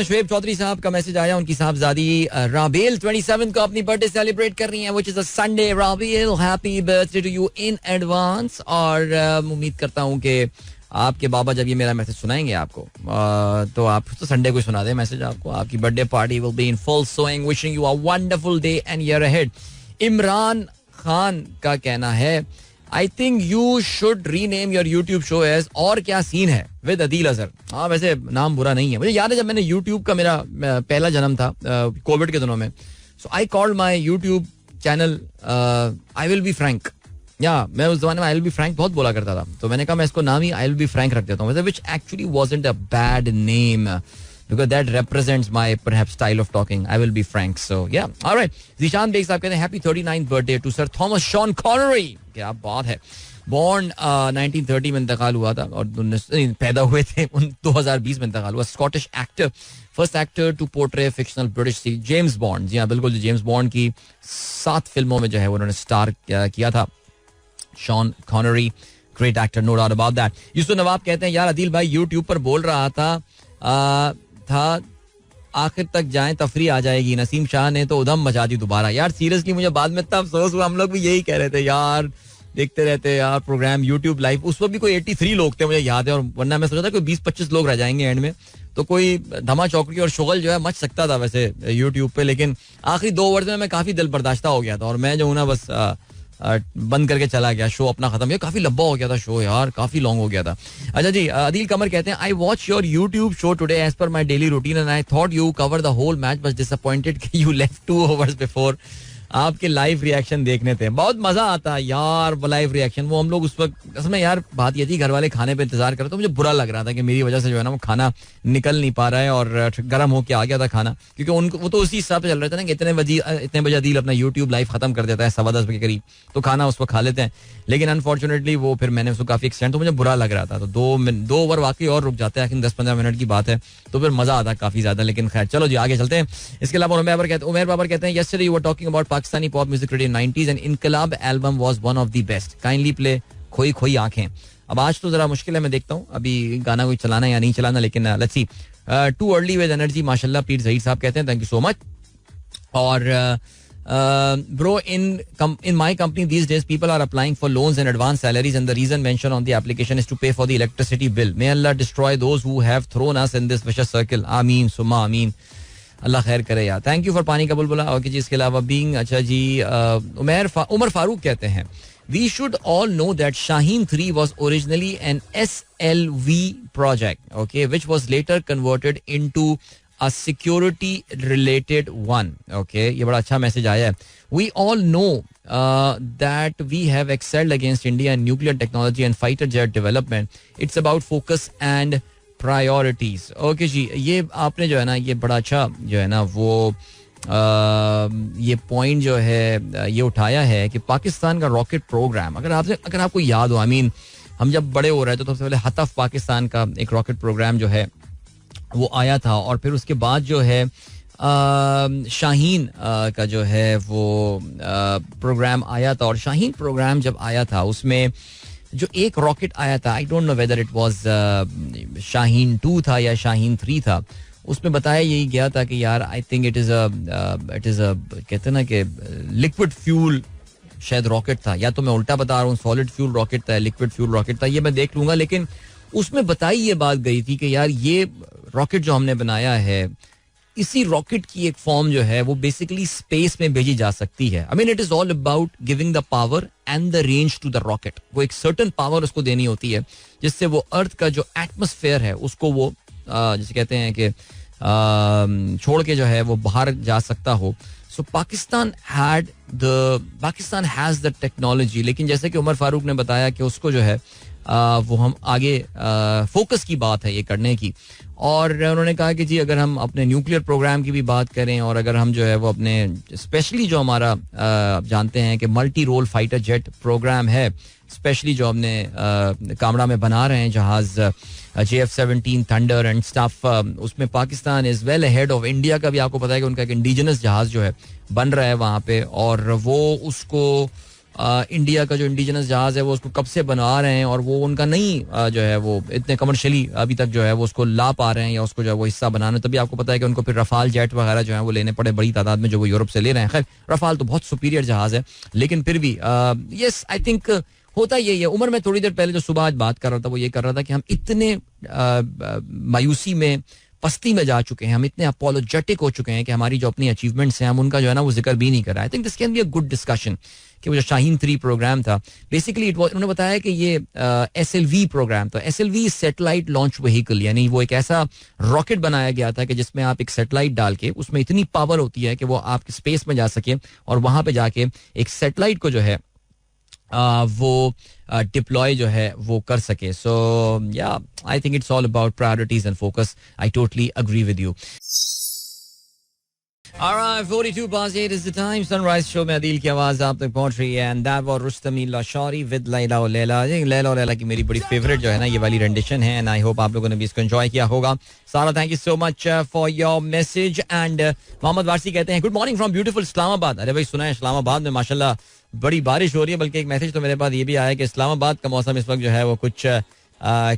शुएब चौधरी साहब का मैसेज आया. उनकी साहबजादी राबेल 27 को अपनी बर्थडे सेलिब्रेट कर रही हैं, which is a Sunday. Rabel, happy birthday to you in advance. और उम्मीद करता हूं कि आपके बाबा जब ये मेरा मैसेज सुनाएंगे आपको तो आप तो संडे को सुना दें मैसेज आपको. आपकी birthday party will be in full swing. Wishing you a wonderful day and year ahead. Imran Khan का कहना है, I think you should rename your YouTube show as और क्या सीन है with अदील अजहर. हाँ वैसे नाम बुरा नहीं है. मुझे याद है जब मैंने YouTube का मेरा पहला जन्म था कोविड के दिनों में, so I called my YouTube channel I will be frank. या मैं उस जमाने में I will be frank बहुत बोला करता था, तो मैंने कहा मैं इसको नाम ही I will be frank रख देता हूँ, which actually wasn't a bad name because that represents my perhaps style of talking. I will be frank. So yeah, all right. Zishan Beg साहब कहते हैं happy 39th birthday to Sir Thomas Sean Connery. क्या बात है. Born 1930 में इंतकाल हुआ था और पैदा हुए थे 2020 में इंतकाल हुआ. Scottish actor, first actor to portray fictional British sea James Bond. जी हाँ बिल्कुल, जेम्स बॉन्ड की 7 फिल्मों में जो है उन्होंने स्टार किया था. Sean Connery, great actor, no doubt about that. Yusuf नवाब कहते हैं यार अदील भाई YouTube पर बोल रहा था आखिर तक जाएं तफरी आ जाएगी, नसीम शाह ने तो उधम मचा दी दोबारा. यार सीरियसली मुझे बाद में इतना अफसोस हुआ. हम लोग भी यही कह रहे थे यार, देखते रहते यार प्रोग्राम YouTube लाइव. उस वक्त भी कोई 83 लोग थे मुझे याद है, और वरना मैं सोचा था कोई 20-25 लोग रह जाएंगे एंड में, तो कोई धमा चौकड़ी और शुगल जो है मच सकता था वैसे YouTube पे. लेकिन आखिरी 2 ओवर में मैं काफी दिल बर्दाश्ता हो गया था और मैं जो हूँ ना बस बंद करके चला गया. शो अपना खत्म. ये काफी लंबा हो गया था शो यार, काफी लॉन्ग हो गया था. अच्छा जी, अदील कमर कहते हैं I watch your YouTube show today as per my daily routine and I thought you cover the whole match but disappointed कि यू लेफ्ट 2 ओवर्स बिफोर. आपके लाइव रिएक्शन देखने थे, बहुत मजा आता है यार लाइव रिएक्शन. वो हम लोग उस वक्त असल में यार बात ये थी घर वाले खाने पे इंतजार कर रहे, तो मुझे बुरा लग रहा था कि मेरी वजह से जो है ना वो खाना निकल नहीं पा रहा है और गर्म होके आ गया था खाना, क्योंकि उनको वो तो उसी हिसाब से चल रहे थे ना कि इतने बजे अदील अपना यूट्यूब लाइव खत्म कर देता है 10:15 बजे के करीब, तो खाना उस वक्त खा लेते हैं. लेकिन अनफॉर्चुनेटली वो फिर मैंने उसको काफी एक्सटेंड, तो मुझे बुरा लग रहा था. तो 2 ओवर वाकई और रुक जाते हैं, 10-15 मिनट की बात है, तो फिर मजा आता काफी ज्यादा. लेकिन खैर चलो जी आगे चलते हैं. इसके अलावा उमेर बाबर कहते हैं yesterday you were talking about Pakistani pop music in 90s and Inqilab album was one of the best. Kindly play खोई खोई आंखें. अब आज तो जरा मुश्किल है, मैं देखता हूँ अभी गाना कोई चलाना या नहीं चलाना, लेकिन let's see. Too early with energy माशाल्लाह. पीर जहीर साहब कहते हैं थैंक यू सो मच. और bro, in my company these days people are applying for loans and advance salaries and the reason mentioned on the application is to pay for the electricity bill. May Allah destroy those who have thrown us in this vicious circle. Ameen summa ameen. अल्लाह खैर करे यार. Thank you for पानी का बुलबुला. Okay जी, इसके अलावा being अच्छा जी उमर फारूक कहते हैं we should all know that Shaheen 3 was originally an SLV project, okay, which was later converted into a security related one. Okay, ये बड़ा अच्छा मैसेज आया है. We all know that we have excelled against India in nuclear technology and fighter jet development. It's about focus and priorities. Okay ji, ये आपने जो है ना ये बड़ा अच्छा जो है ना वो ये पॉइंट जो है ये उठाया है कि पाकिस्तान का रॉकेट प्रोग्राम, अगर आपको याद हो, आई मीन हम जब बड़े हो रहे थे तो सबसे पहले हतफ पाकिस्तान का एक रॉकेट प्रोग्राम जो है वो आया था, और फिर उसके बाद जो है शाहीन का जो है वो प्रोग्राम आया था. और शाहीन प्रोग्राम जब आया था उसमें जो एक रॉकेट आया था, आई don't know whether it was Shaheen 2 था या शाहीन 3 था, उसमें बताया यही गया था कि यार I think it is a कहते हैं ना कि लिक्विड फ्यूल शायद रॉकेट था, या तो मैं उल्टा बता रहा हूँ, सॉलिड फ्यूल रॉकेट था, लिक्विड फ्यूल रॉकेट था, ये मैं देख लूंगा. लेकिन उसमें बताई ये बात गई थी कि यार ये रॉकेट जो हमने बनाया है इसी रॉकेट की एक फॉर्म जो है वो बेसिकली स्पेस में भेजी जा सकती है. I mean it is all about giving the power and the range to the rocket. वो एक सर्टन पावर उसको देनी होती है जिससे वो अर्थ का जो एटमॉस्फेयर है उसको वो जैसे कहते हैं कि छोड़ के जो है वो बाहर जा सकता हो. सो पाकिस्तान हैज द टेक्नोलॉजी. लेकिन जैसे कि उमर फारूक ने बताया कि उसको जो है वो हम आगे फोकस की बात है ये करने की. और उन्होंने कहा कि जी अगर हम अपने न्यूक्लियर प्रोग्राम की भी बात करें और अगर हम जो है वो अपने स्पेशली जो हमारा जानते हैं कि multi role fighter jet programme है, स्पेशली जो हमने कामड़ा में बना रहे हैं जहाज JF-17 थंडर एंड स्टफ, उसमें Pakistan is well ahead of India का भी. आपको पता है कि उनका एक इंडिजिनस जहाज जो है बन रहा है वहाँ पे, और वो उसको इंडिया का जो इंडिजिनस जहाज है वो उसको कब से बना रहे हैं और वो उनका नहीं जो है वो इतने कमर्शियली अभी तक जो है वो उसको ला पा रहे हैं या उसको जो है वो हिस्सा बनाना. तभी आपको पता है कि उनको फिर रफाल जेट वगैरह जो है वो लेने पड़े बड़ी तादाद में, जो वो यूरोप से ले रहे हैं. खैर रफाल तो बहुत सुपीरियर जहाज है, लेकिन फिर भी यस आई थिंक होता यही है. उमर में थोड़ी देर पहले जो सुबह आज बात कर रहा था वो ये कर रहा था कि हम इतने मायूसी में पस्ती में जा चुके हैं, हम इतने अपोलोजेटिक हो चुके हैं कि हमारी जो अपनी अचीवमेंट्स हैं हम उनका जो है ना वो जिक्र भी नहीं कर रहा है. I think this can be a good discussion कि वो जो शाहीन 3 प्रोग्राम था बेसिकली उन्होंने बताया कि ये SLV प्रोग्राम था. SLV सैटेलाइट लॉन्च व्हीकल, यानी वो एक ऐसा रॉकेट बनाया गया था कि जिसमें आप एक सैटेलाइट डाल के उसमें इतनी पावर होती है कि वो आप स्पेस में जा सके और वहां पे जाके एक सैटेलाइट को जो है वो डिप्लॉय जो है वो कर सके. सो yeah I think it's all about priorities and focus. I totally agree with you. Alright, 42 past 8 is the time. Sunrise Show में अदील की आवाज आप तक पहुंच रही है. And that was रुस्तमी लाशौरी with Laila और लैला. लैला और लैला की मेरी बड़ी फेवरेट जो है ना ये वाली रेंडिशन है, and I hope आप लोगों ने भी इसको एंजॉय किया होगा. Sara thank you so much for your message. And Mohammad Warsi कहते हैं good morning from beautiful Islamabad. अरे भाई सुना है इस्लामाबाद में माशाल्लाह बड़ी बारिश हो रही है, बल्कि एक मैसेज तो मेरे पास ये भी आया कि इस्लामाबाद का मौसम इस वक्त जो है वो कुछ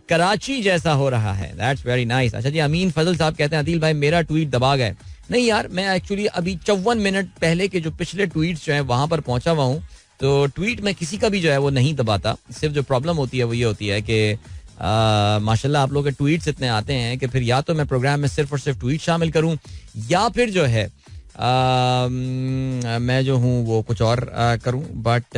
कराची जैसा हो रहा है. That's very nice. अच्छा जी, अमीन फजल साहब कहते हैं अदील भाई मेरा ट्वीट दबा गए. नहीं यार, मैं एक्चुअली अभी 54 मिनट पहले के जो पिछले ट्वीट्स जो है वहां पर पहुंचा हुआ हूँ. तो ट्वीट में किसी का भी जो है वो नहीं दबाता. सिर्फ जो प्रॉब्लम होती है वो ये होती है कि माशाल्लाह आप लोगों के ट्वीट्स इतने आते हैं कि फिर या तो मैं प्रोग्राम में सिर्फ और सिर्फ ट्वीट शामिल करूं या फिर जो है मैं जो हूँ वो कुछ और करूं. बट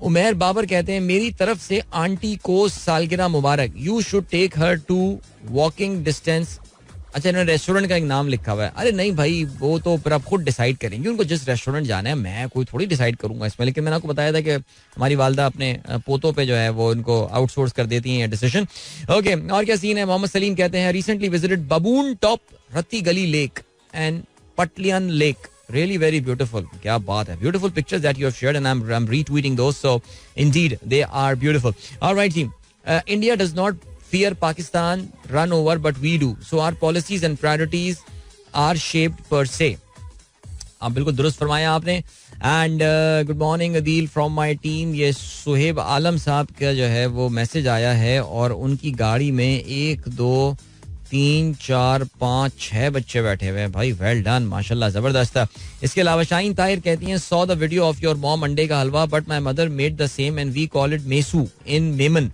उमेर बाबर कहते हैं मेरी तरफ से आंटी को सालगिरह मुबारक. You should take her to walking distance. अच्छा, इन्होंने रेस्टोरेंट का एक नाम लिखा हुआ है. अरे नहीं भाई, वो तो फिर आप खुद डिसाइड करेंगे, उनको जिस रेस्टोरेंट जाना है. मैं कोई थोड़ी डिसाइड करूंगा इसमें. लेकिन मैंने आपको बताया था कि हमारी वालदा अपने पोतों पे जो है वो उनको आउटसोर्स कर देती हैं डिसीजन. ओके, और क्या सीन है. मोहम्मद सलीम कहते हैं recently visited बबून top Ratti Gali lake and Patlian lake. Really very beautiful. क्या बात है. Beautiful pictures that you have shared and I'm retweeting those. So indeed they are beautiful. All right team. India does not fear Pakistan run over, but we do. So our policies and priorities are shaped per se. आप बिल्कुल दुरुस्त फरमाया आपने. And good morning Adeel from my team. ये सुहेब आलम साहब का जो है वो मैसेज आया है और उनकी गाड़ी में 1 2 3 4 5 6 बच्चे बैठे हुए हैं. भाई वेल डन, माशाल्लाह, जबरदस्त है. इसके अलावा शाहीन ताहिर कहती हैं saw the video of your mom अंडे का हलवा but my mother made the same and we call it mesu in Memon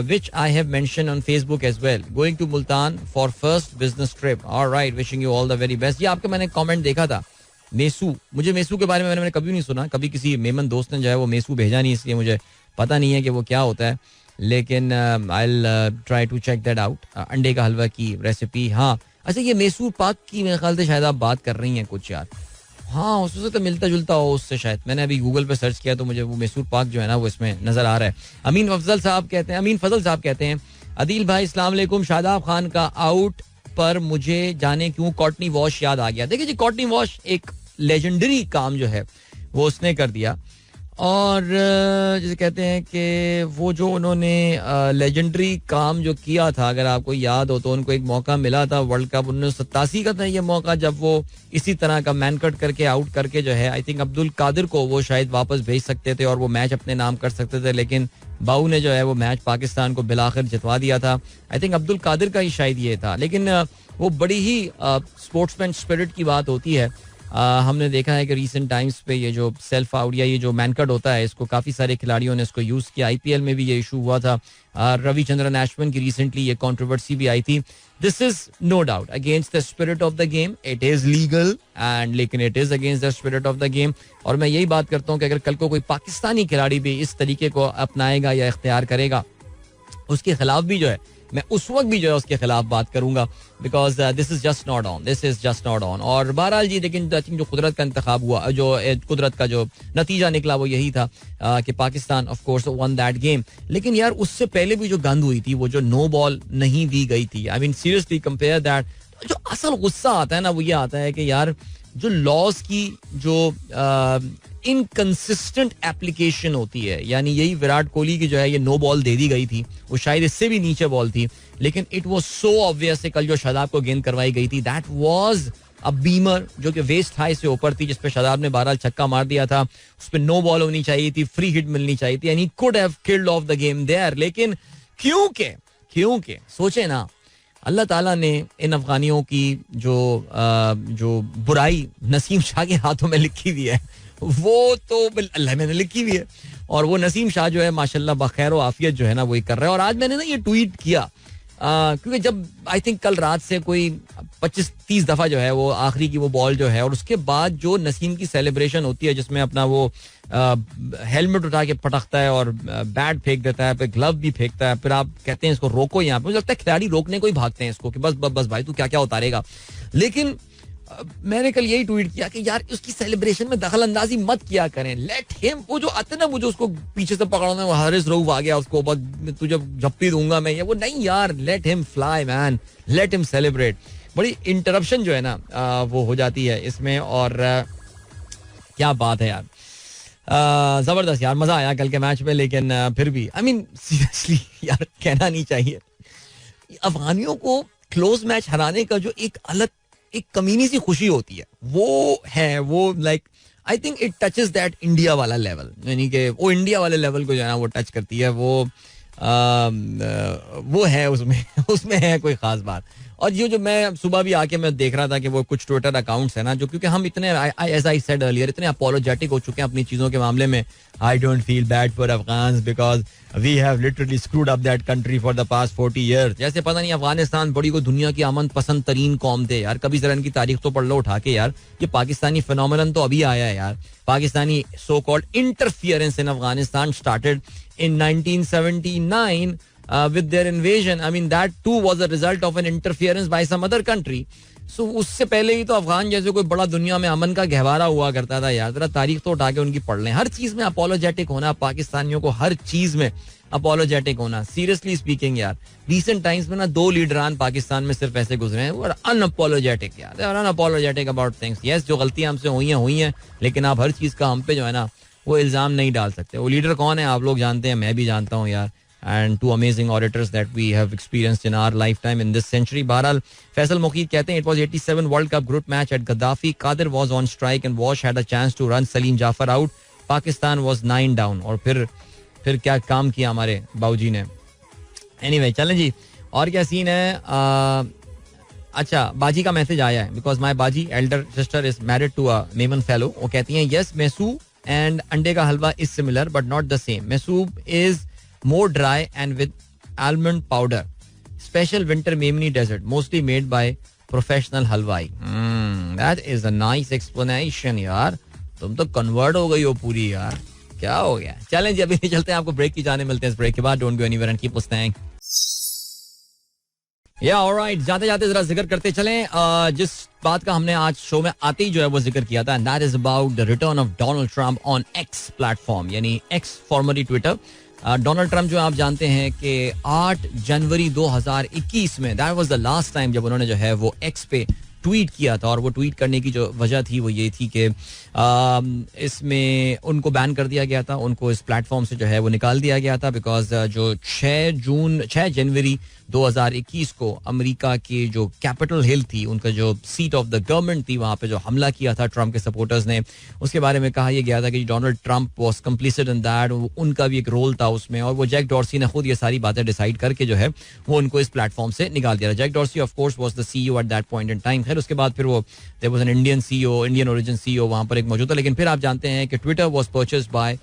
which I have mentioned on Facebook as well. Going to Multan for first business trip. All right, wishing you all the very best. ये आपका मैंने comment देखा था. मेसू, मुझे मेसू के बारे में मैंने कभी नहीं सुना. कभी किसी मेमन दोस्त ने जो है वो मेसू भेजा नहीं, इसलिए मुझे पता नहीं है कि वो क्या होता है. लेकिन I'll try to check that out. अंडे का हलवा की रेसिपी. हाँ, अच्छा, ये मैसूर पाक की मेरे ख्याल से शायद आप बात कर रही हैं कुछ यार. हाँ, उससे तो मिलता जुलता हो उससे शायद. मैंने अभी गूगल पे सर्च किया तो मुझे वो मैसूर पाक जो है ना वो इसमें नजर आ रहा है. अमीन फजल साहब कहते हैं अदील भाई अस्सलाम वालेकुम. शादाब खान का आउट पर मुझे जाने क्यों कॉटनी वॉश याद आ गया. देखिए जी, कॉटनी वॉश एक लेजेंडरी काम जो है वो उसने कर दिया. और जैसे कहते हैं कि वो जो उन्होंने लेजेंडरी काम जो किया था, अगर आपको याद हो तो उनको एक मौका मिला था वर्ल्ड कप 1987 का था ये मौका, जब वो इसी तरह का मैन कट करके आउट करके जो है आई थिंक अब्दुल कादिर को वो शायद वापस भेज सकते थे और वो मैच अपने नाम कर सकते थे. लेकिन बाऊ ने जो है वो मैच पाकिस्तान को बिलाखिर जितवा दिया था. आई थिंक अब्दुल कादिर का ही शायद ये था. लेकिन वो बड़ी ही स्पोर्ट्समैन स्पिरिट की बात होती है हमने देखा है कि रीसेंट टाइम्स पे ये जो सेल्फ आउट या ये जो मैनकट होता है इसको काफ़ी सारे खिलाड़ियों ने इसको यूज़ किया. IPL में भी ये इशू हुआ था. रविचंद्रन अश्विन की रिसेंटली ये कंट्रोवर्सी भी आई थी. This is no doubt against the spirit of the game. It is legal and लेकिन it is against the spirit of the game. और मैं यही बात करता हूँ कि अगर कल को कोई पाकिस्तानी खिलाड़ी भी इस तरीके को अपनाएगा या इख्तियार करेगा, उसके खिलाफ भी जो है मैं उस वक्त भी जो है उसके खिलाफ बात करूंगा, because this is just not on. This is just not on. और बहरहाल जी, लेकिन आई थिंक जो कुदरत का इंतखाब हुआ, जो कुदरत का जो नतीजा निकला वो यही था कि Pakistan of course one that game. लेकिन यार उससे पहले भी जो गंद हुई थी, वो जो नो बॉल नहीं दी गई थी, I mean seriously compare that. जो असल गुस्सा आता है ना, वो ये आता है कि यार जो लॉज की जो इनकंसिस्टेंट एप्लीकेशन होती है, यानी यही विराट कोहली की जो है ये नो बॉल दे दी गई थी, वो शायद इससे भी नीचे बॉल थी, लेकिन इट वाज सो ऑब्वियस. कल जो शादाब को गेंद करवाई गई थी, दैट वाज अ बीमर जो कि वेस्ट हाई से ऊपर थी, जिसपे शादाब ने 12 छक्का मार दिया था. उस पर नो बॉल होनी चाहिए थी, फ्री हिट मिलनी चाहिए थी, and he could have killed off the game there. लेकिन क्योंकि सोचे ना, अल्लाह ताला ने इन अफगानियों की जो बुराई नसीम शाह के हाथों में लिखी हुई है, वो तो अल्लाह मैंने लिखी हुई है. और वो नसीम शाह जो है माशाल्लाह बखैर आफियत जो है ना वो कर रहा है. और आज मैंने ना ये ट्वीट किया क्योंकि जब आई थिंक कल रात से कोई 25-30 दफा जो है वो आखिरी की वो बॉल जो है, और उसके बाद जो नसीम की सेलिब्रेशन होती है जिसमें अपना वो हेलमेट उठा के पटकता है और बैट फेंक देता है, फिर ग्लव भी फेंकता है, फिर आप कहते हैं इसको रोको. यहाँ पे मुझे लगता है खिलाड़ी रोकने को ही भागते हैं इसको कि बस बस बस भाई तू क्या क्या उतारेगा. लेकिन मैंने कल यही ट्वीट किया कि यार उसकी सेलिब्रेशन में दखल अंदाजी मत किया करें. लेट हिम, वो जो आते ना मुझे उसको पीछे से पकड़ना, वो हारिस रऊफ आ गया, उसको बस तुझे झप्पी दूंगा मैं, ये वो नहीं यार. Let him fly man, let him celebrate. बड़ी इंटरप्शन जो है ना वो हो जाती है इसमें. और क्या बात है यार, जबरदस्त यार, मजा आया कल के मैच में. लेकिन फिर भी आई मीन सीरियसली यार कहना नहीं चाहिए, अफगानियों को क्लोज मैच हराने का जो एक अलग एक कमीनी सी खुशी होती है वो like I think it touches that India वाला लेवल, यानी कि वो इंडिया वाले लेवल को जो है ना वो टच करती है. वो है उसमें है कोई खास बात. और ये जो मैं सुबह भी आके मैं देख रहा था कि वो कुछ ट्विटर अकाउंट्स है ना, जो क्योंकि हम इतने एज आई सेड अर्लियर इतने अपोलोजेटिक हो चुके हैं अपनी चीजों के मामले में. I don't feel bad for Afghans because we have literally screwed up that country for the past 40 years. जैसे पता नहीं अफगानिस्तान बड़ी को दुनिया की अमन पसंद तरीन कौम थे यार. कभी जरा इनकी तारीख तो पढ़ लो उठा के यार. ये पाकिस्तानी फिनोमिनन तो अभी आया है यार. Pakistani so called interference in Afghanistan started in 1979 with their invasion. I mean that too was a result of an interference by some other country. So उससे पहले ही तो अफगान जैसे कोई बड़ा दुनिया में अमन का गहवारा हुआ करता था यार. जरा तारीख तो उठा के उनकी पढ़ लें. हर चीज में अपोलोजेटिक होना, पाकिस्तानियों को हर चीज में अपोलोजेटिक होना. सीरियसली स्पीकिंग यार, रिसेंट टाइम्स में ना 2 लीडरान पाकिस्तान में सिर्फ ऐसे गुजरे हैं, वो अनअपोलोजेटिक यार. They are unapologetic about things. Yes, जो गलतियां हमसे हुई हैं, लेकिन आप हर चीज का हम पे जो है ना वो इल्जाम नहीं डाल सकते. वो लीडर कौन है आप लोग जानते हैं, मैं भी जानता हूँ यार. And 2 amazing auditors that we have experienced in our lifetime in this century. बहरहाल फैसल मुकीद कहते हैं it was 87 world cup group match at Gaddafi. Qadir was on strike and Walsh had a chance to run Saleem Jaffar out. Pakistan was 9 down. और फिर क्या काम किया हमारे बाऊजी ने. एनीवे चलें जी, और क्या सीन है. अच्छा, बाजी का मैसेज आया है बिकॉज माई बाजी elder sister is married to a Memon fellow. वो कहती हैं यस मैसू and अंडे का हलवा is similar but not the same. Mesoob is more dry and with almond powder. Special winter Memni dessert mostly made by professional halwai. That is a nice explanation यार. तुम तो convert हो गई हो पूरी यार. क्या हो गया. चलें जी, अभी नहीं चलते हैं, आपको ब्रेक की जाने मिलते हैं. इस ब्रेक के बाद don't go anywhere and keep listening. या ऑलराइट, जाते जाते जरा जिक्र करते चलें जिस बात का हमने आज शो में आते ही जो है वो जिक्र किया था, and that is about the return of Donald Trump on X platform, यानी X formerly Twitter. Donald Trump जो आप जानते हैं कि 8 जनवरी 2021 में that was the last time जब उन्होंने जो है वो एक्स पे ट्वीट किया था. और वो ट्वीट करने की जो वजह थी वो ये थी कि इसमें उनको बैन कर दिया गया था, उनको इस प्लेटफॉर्म से जो है वो निकाल दिया गया था बिकॉज जो 6 जनवरी 2021 को अमेरिका की जो कैपिटल हिल थी, उनका जो सीट ऑफ द गवर्नमेंट थी, वहां पे जो हमला किया था ट्रम्प के सपोर्टर्स ने, उसके बारे में कहा यह गया था कि Donald Trump was complicit in that. उनका भी एक रोल था उसमें, और वो जैक डॉर्सी ने खुद ये सारी बातें डिसाइड करके जो है वो उनको इस प्लेटफॉर्म से निकाल दिया. Jack Dorsey of course was the CEO at that point in time. खैर उसके बाद फिर वो there was an Indian origin CEO वहाँ पर एक मौजूद था, लेकिन फिर आप जानते हैं कि Twitter was purchased bye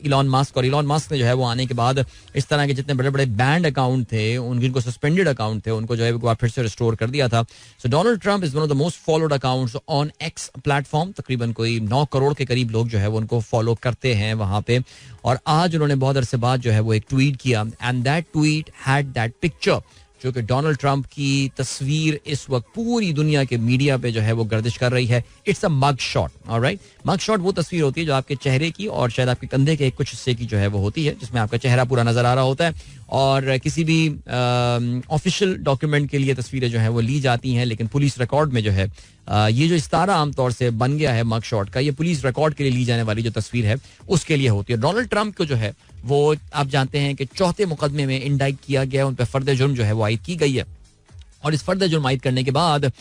Elon Musk, और इलॉन मस्क ने जो है वो आने के बाद इस तरह के जितने बड़े बड़े बैंड अकाउंट थे, जिनको सस्पेंडेड अकाउंट थे, उनको जो है वो फिर से रिस्टोर कर दिया था. So Donald Trump is one of the most followed accounts on X platform. तकरीबन कोई 9 करोड़ के करीब लोग जो है वो उनको फॉलो करते हैं वहाँ पे. और आज उन्होंने बहुत अरसे बाद जो है वो एक ट्वीट किया, and that tweet had that picture, जो कि डोनाल्ड ट्रंप की तस्वीर इस वक्त पूरी दुनिया के मीडिया पे जो है वो गर्दिश कर रही है. It's a mug shot. Alright, mug shot वो तस्वीर होती है जो आपके चेहरे की और शायद आपके कंधे के कुछ हिस्से की जो है वो होती है, जिसमें आपका चेहरा पूरा नजर आ रहा होता है. और किसी भी ऑफिशियल डॉक्यूमेंट के लिए तस्वीरें जो है वो ली जाती हैं, लेकिन पुलिस रिकॉर्ड में जो है ये जो इस्तारा आमतौर से बन गया है मग शॉट का, ये पुलिस रिकॉर्ड के लिए ली जाने वाली जो तस्वीर है उसके लिए होती है. डोनाल्ड ट्रंप को जो है वो आप जानते हैं कि चौथे मुकदमे में इंडाइट किया गया, उन पर फर्द जुर्म जो है वो आयद की गई है. और इस फर्द जुर्म आयद करने के बाद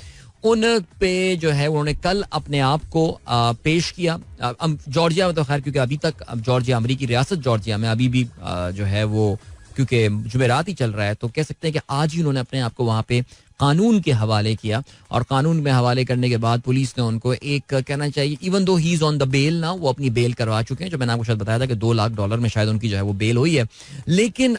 उन पे जो है उन्होंने कल अपने आप को पेश किया. जॉर्जिया में तो खैर, क्योंकि अभी तक जॉर्जिया, अमरीकी रियासत जॉर्जिया में अभी भी जो है वो क्योंकि जुमेरात ही चल रहा है, तो कह सकते हैं कि आज ही उन्होंने अपने आप को वहाँ पे कानून के हवाले किया. और कानून में हवाले करने के बाद पुलिस ने उनको एक कहना चाहिए, even though he is on the bail ना, वो अपनी बेल करवा चुके हैं, जो मैंने आपको शायद बताया था कि $2 लाख में शायद उनकी जो है वो बेल हुई है. लेकिन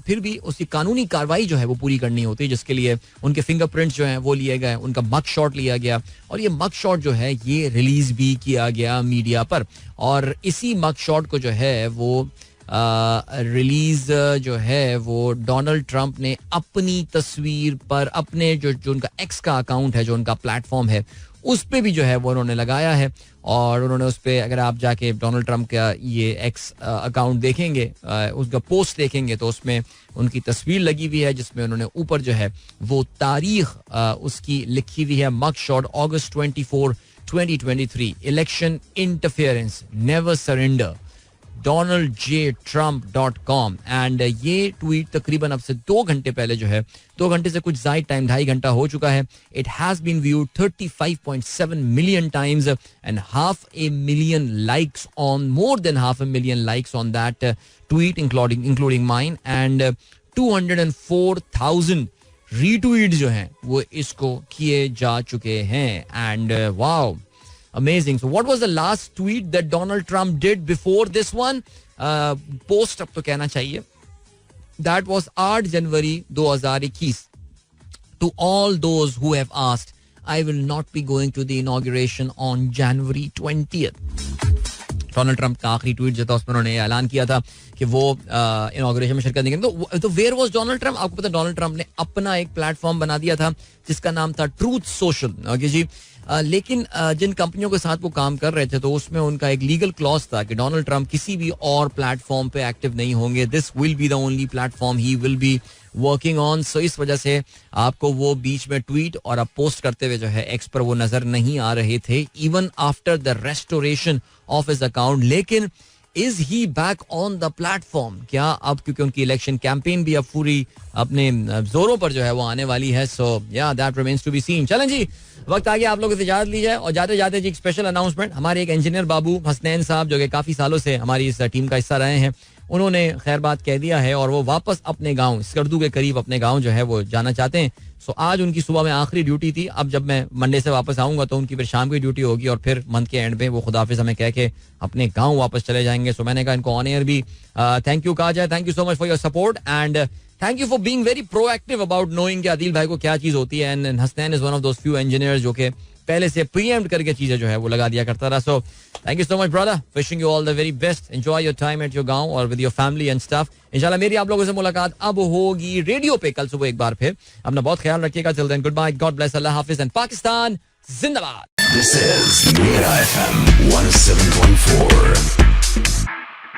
फिर भी उसकी कानूनी कार्रवाई जो है वो पूरी करनी होती है, जिसके लिए उनके फिंगरप्रिंट्स जो हैं वो लिए गए, उनका मग शॉट लिया गया, और ये मग शॉट जो है ये रिलीज भी किया गया मीडिया पर. और इसी मग शॉट को जो है वो रिलीज जो है वो डोनाल्ड ट्रंप ने अपनी तस्वीर पर, अपने जो उनका एक्स का अकाउंट है, जो उनका प्लेटफॉर्म है, उस पे भी जो है वो उन्होंने लगाया है. और उन्होंने उस पे, अगर आप जाके डोनाल्ड ट्रंप का ये एक्स अकाउंट देखेंगे, उसका पोस्ट देखेंगे, तो उसमें उनकी तस्वीर लगी हुई है, जिसमें उन्होंने ऊपर जो है वो तारीख उसकी लिखी हुई है, mug shot August 24, 2023, election interference never surrender, donaldjtrump.com. And ये ट्वीट तकरीबन अब से 2 घंटे पहले जो है, 2 घंटे से कुछ ज्यादा टाइम, 2.5 घंटा हो चुका है. It has been viewed 35.7 million times and $500,000 likes on, more than $500,000 likes on that tweet, including mine, and 204,000 retweets जो हैं वो इसको किए जा चुके हैं. And wow, amazing. So what was the last tweet that Donald Trump did before this one? Post अब तो कहना चाहिए. That was 8 जनवरी 2021. To all those who have asked, I will not be going to the inauguration on January 20th. Donald Trump का आखिरी tweet जो था उसमें उन्होंने ऐलान किया था कि वो इनॉग्रेशन में शिरकत नहीं करेंगे. तो वेयर वाज डोनाल्ड ट्रंप? आपको पता है डोनाल्ड ट्रंप ने अपना एक प्लेटफॉर्म बना दिया था जिसका नाम था ट्रूथ सोशल. ओके जी. लेकिन जिन कंपनियों के साथ वो काम कर रहे थे तो उसमें उनका एक लीगल क्लॉज था कि डोनाल्ड ट्रंप किसी भी और प्लेटफॉर्म पे एक्टिव नहीं होंगे. This will be the only platform he will be working on. So इस वजह से आपको वो बीच में ट्वीट और अब पोस्ट करते हुए जो है एक्स पर वो नजर नहीं आ रहे थे, even after the restoration of his account. लेकिन is he back on the platform? क्या अब, क्योंकि उनकी इलेक्शन कैंपेन भी अब पूरी अपने जोरों पर जो है वो आने वाली है. So yeah that remains to be seen. चलें जी, वक्त आ गया आप लोगों से इजाजत ली जाए. और जाते जाते जी एक स्पेशल अनाउंसमेंट. हमारे एक इंजीनियर बाबू हसनैन साहब, जो कि काफी सालों से हमारी इस टीम का हिस्सा रहे हैं, उन्होंने खैर बात कह दिया है और वो वापस अपने गांव स्कर्दू के करीब अपने गांव जो है वो जाना चाहते हैं. सो आज उनकी सुबह में आखिरी ड्यूटी थी. अब जब मैं मंडे से वापस आऊंगा तो उनकी फिर शाम की ड्यूटी होगी और फिर मंथ के एंड पे वो खुदाफिज हमें कह के अपने गांव वापस चले जाएंगे. सो मैंने कहा इनको ऑन एयर भी थैंक यू कहा जाए. Thank you so much for your support and thank you for being very proactive about knowing कि आदिल भाई को क्या चीज होती है. And Hasnain is one of those few engineers जो कि पहले से प्रीएम्प्ट करके चीजें जो है वो लगा दिया करता रहा. So thank you so much brother. Wishing you all the very best. Enjoy your time at your गांव और with your family and stuff. इंशाल्लाह मेरी आप लोगों से मुलाकात अब होगी रेडियो पे कल सुबह एक बार फिर. अपना बहुत ख्याल रखिएगा. Till then goodbye, god bless, Allah हाफिज एंड पाकिस्तान जिंदाबाद. This is Mira FM 107.4.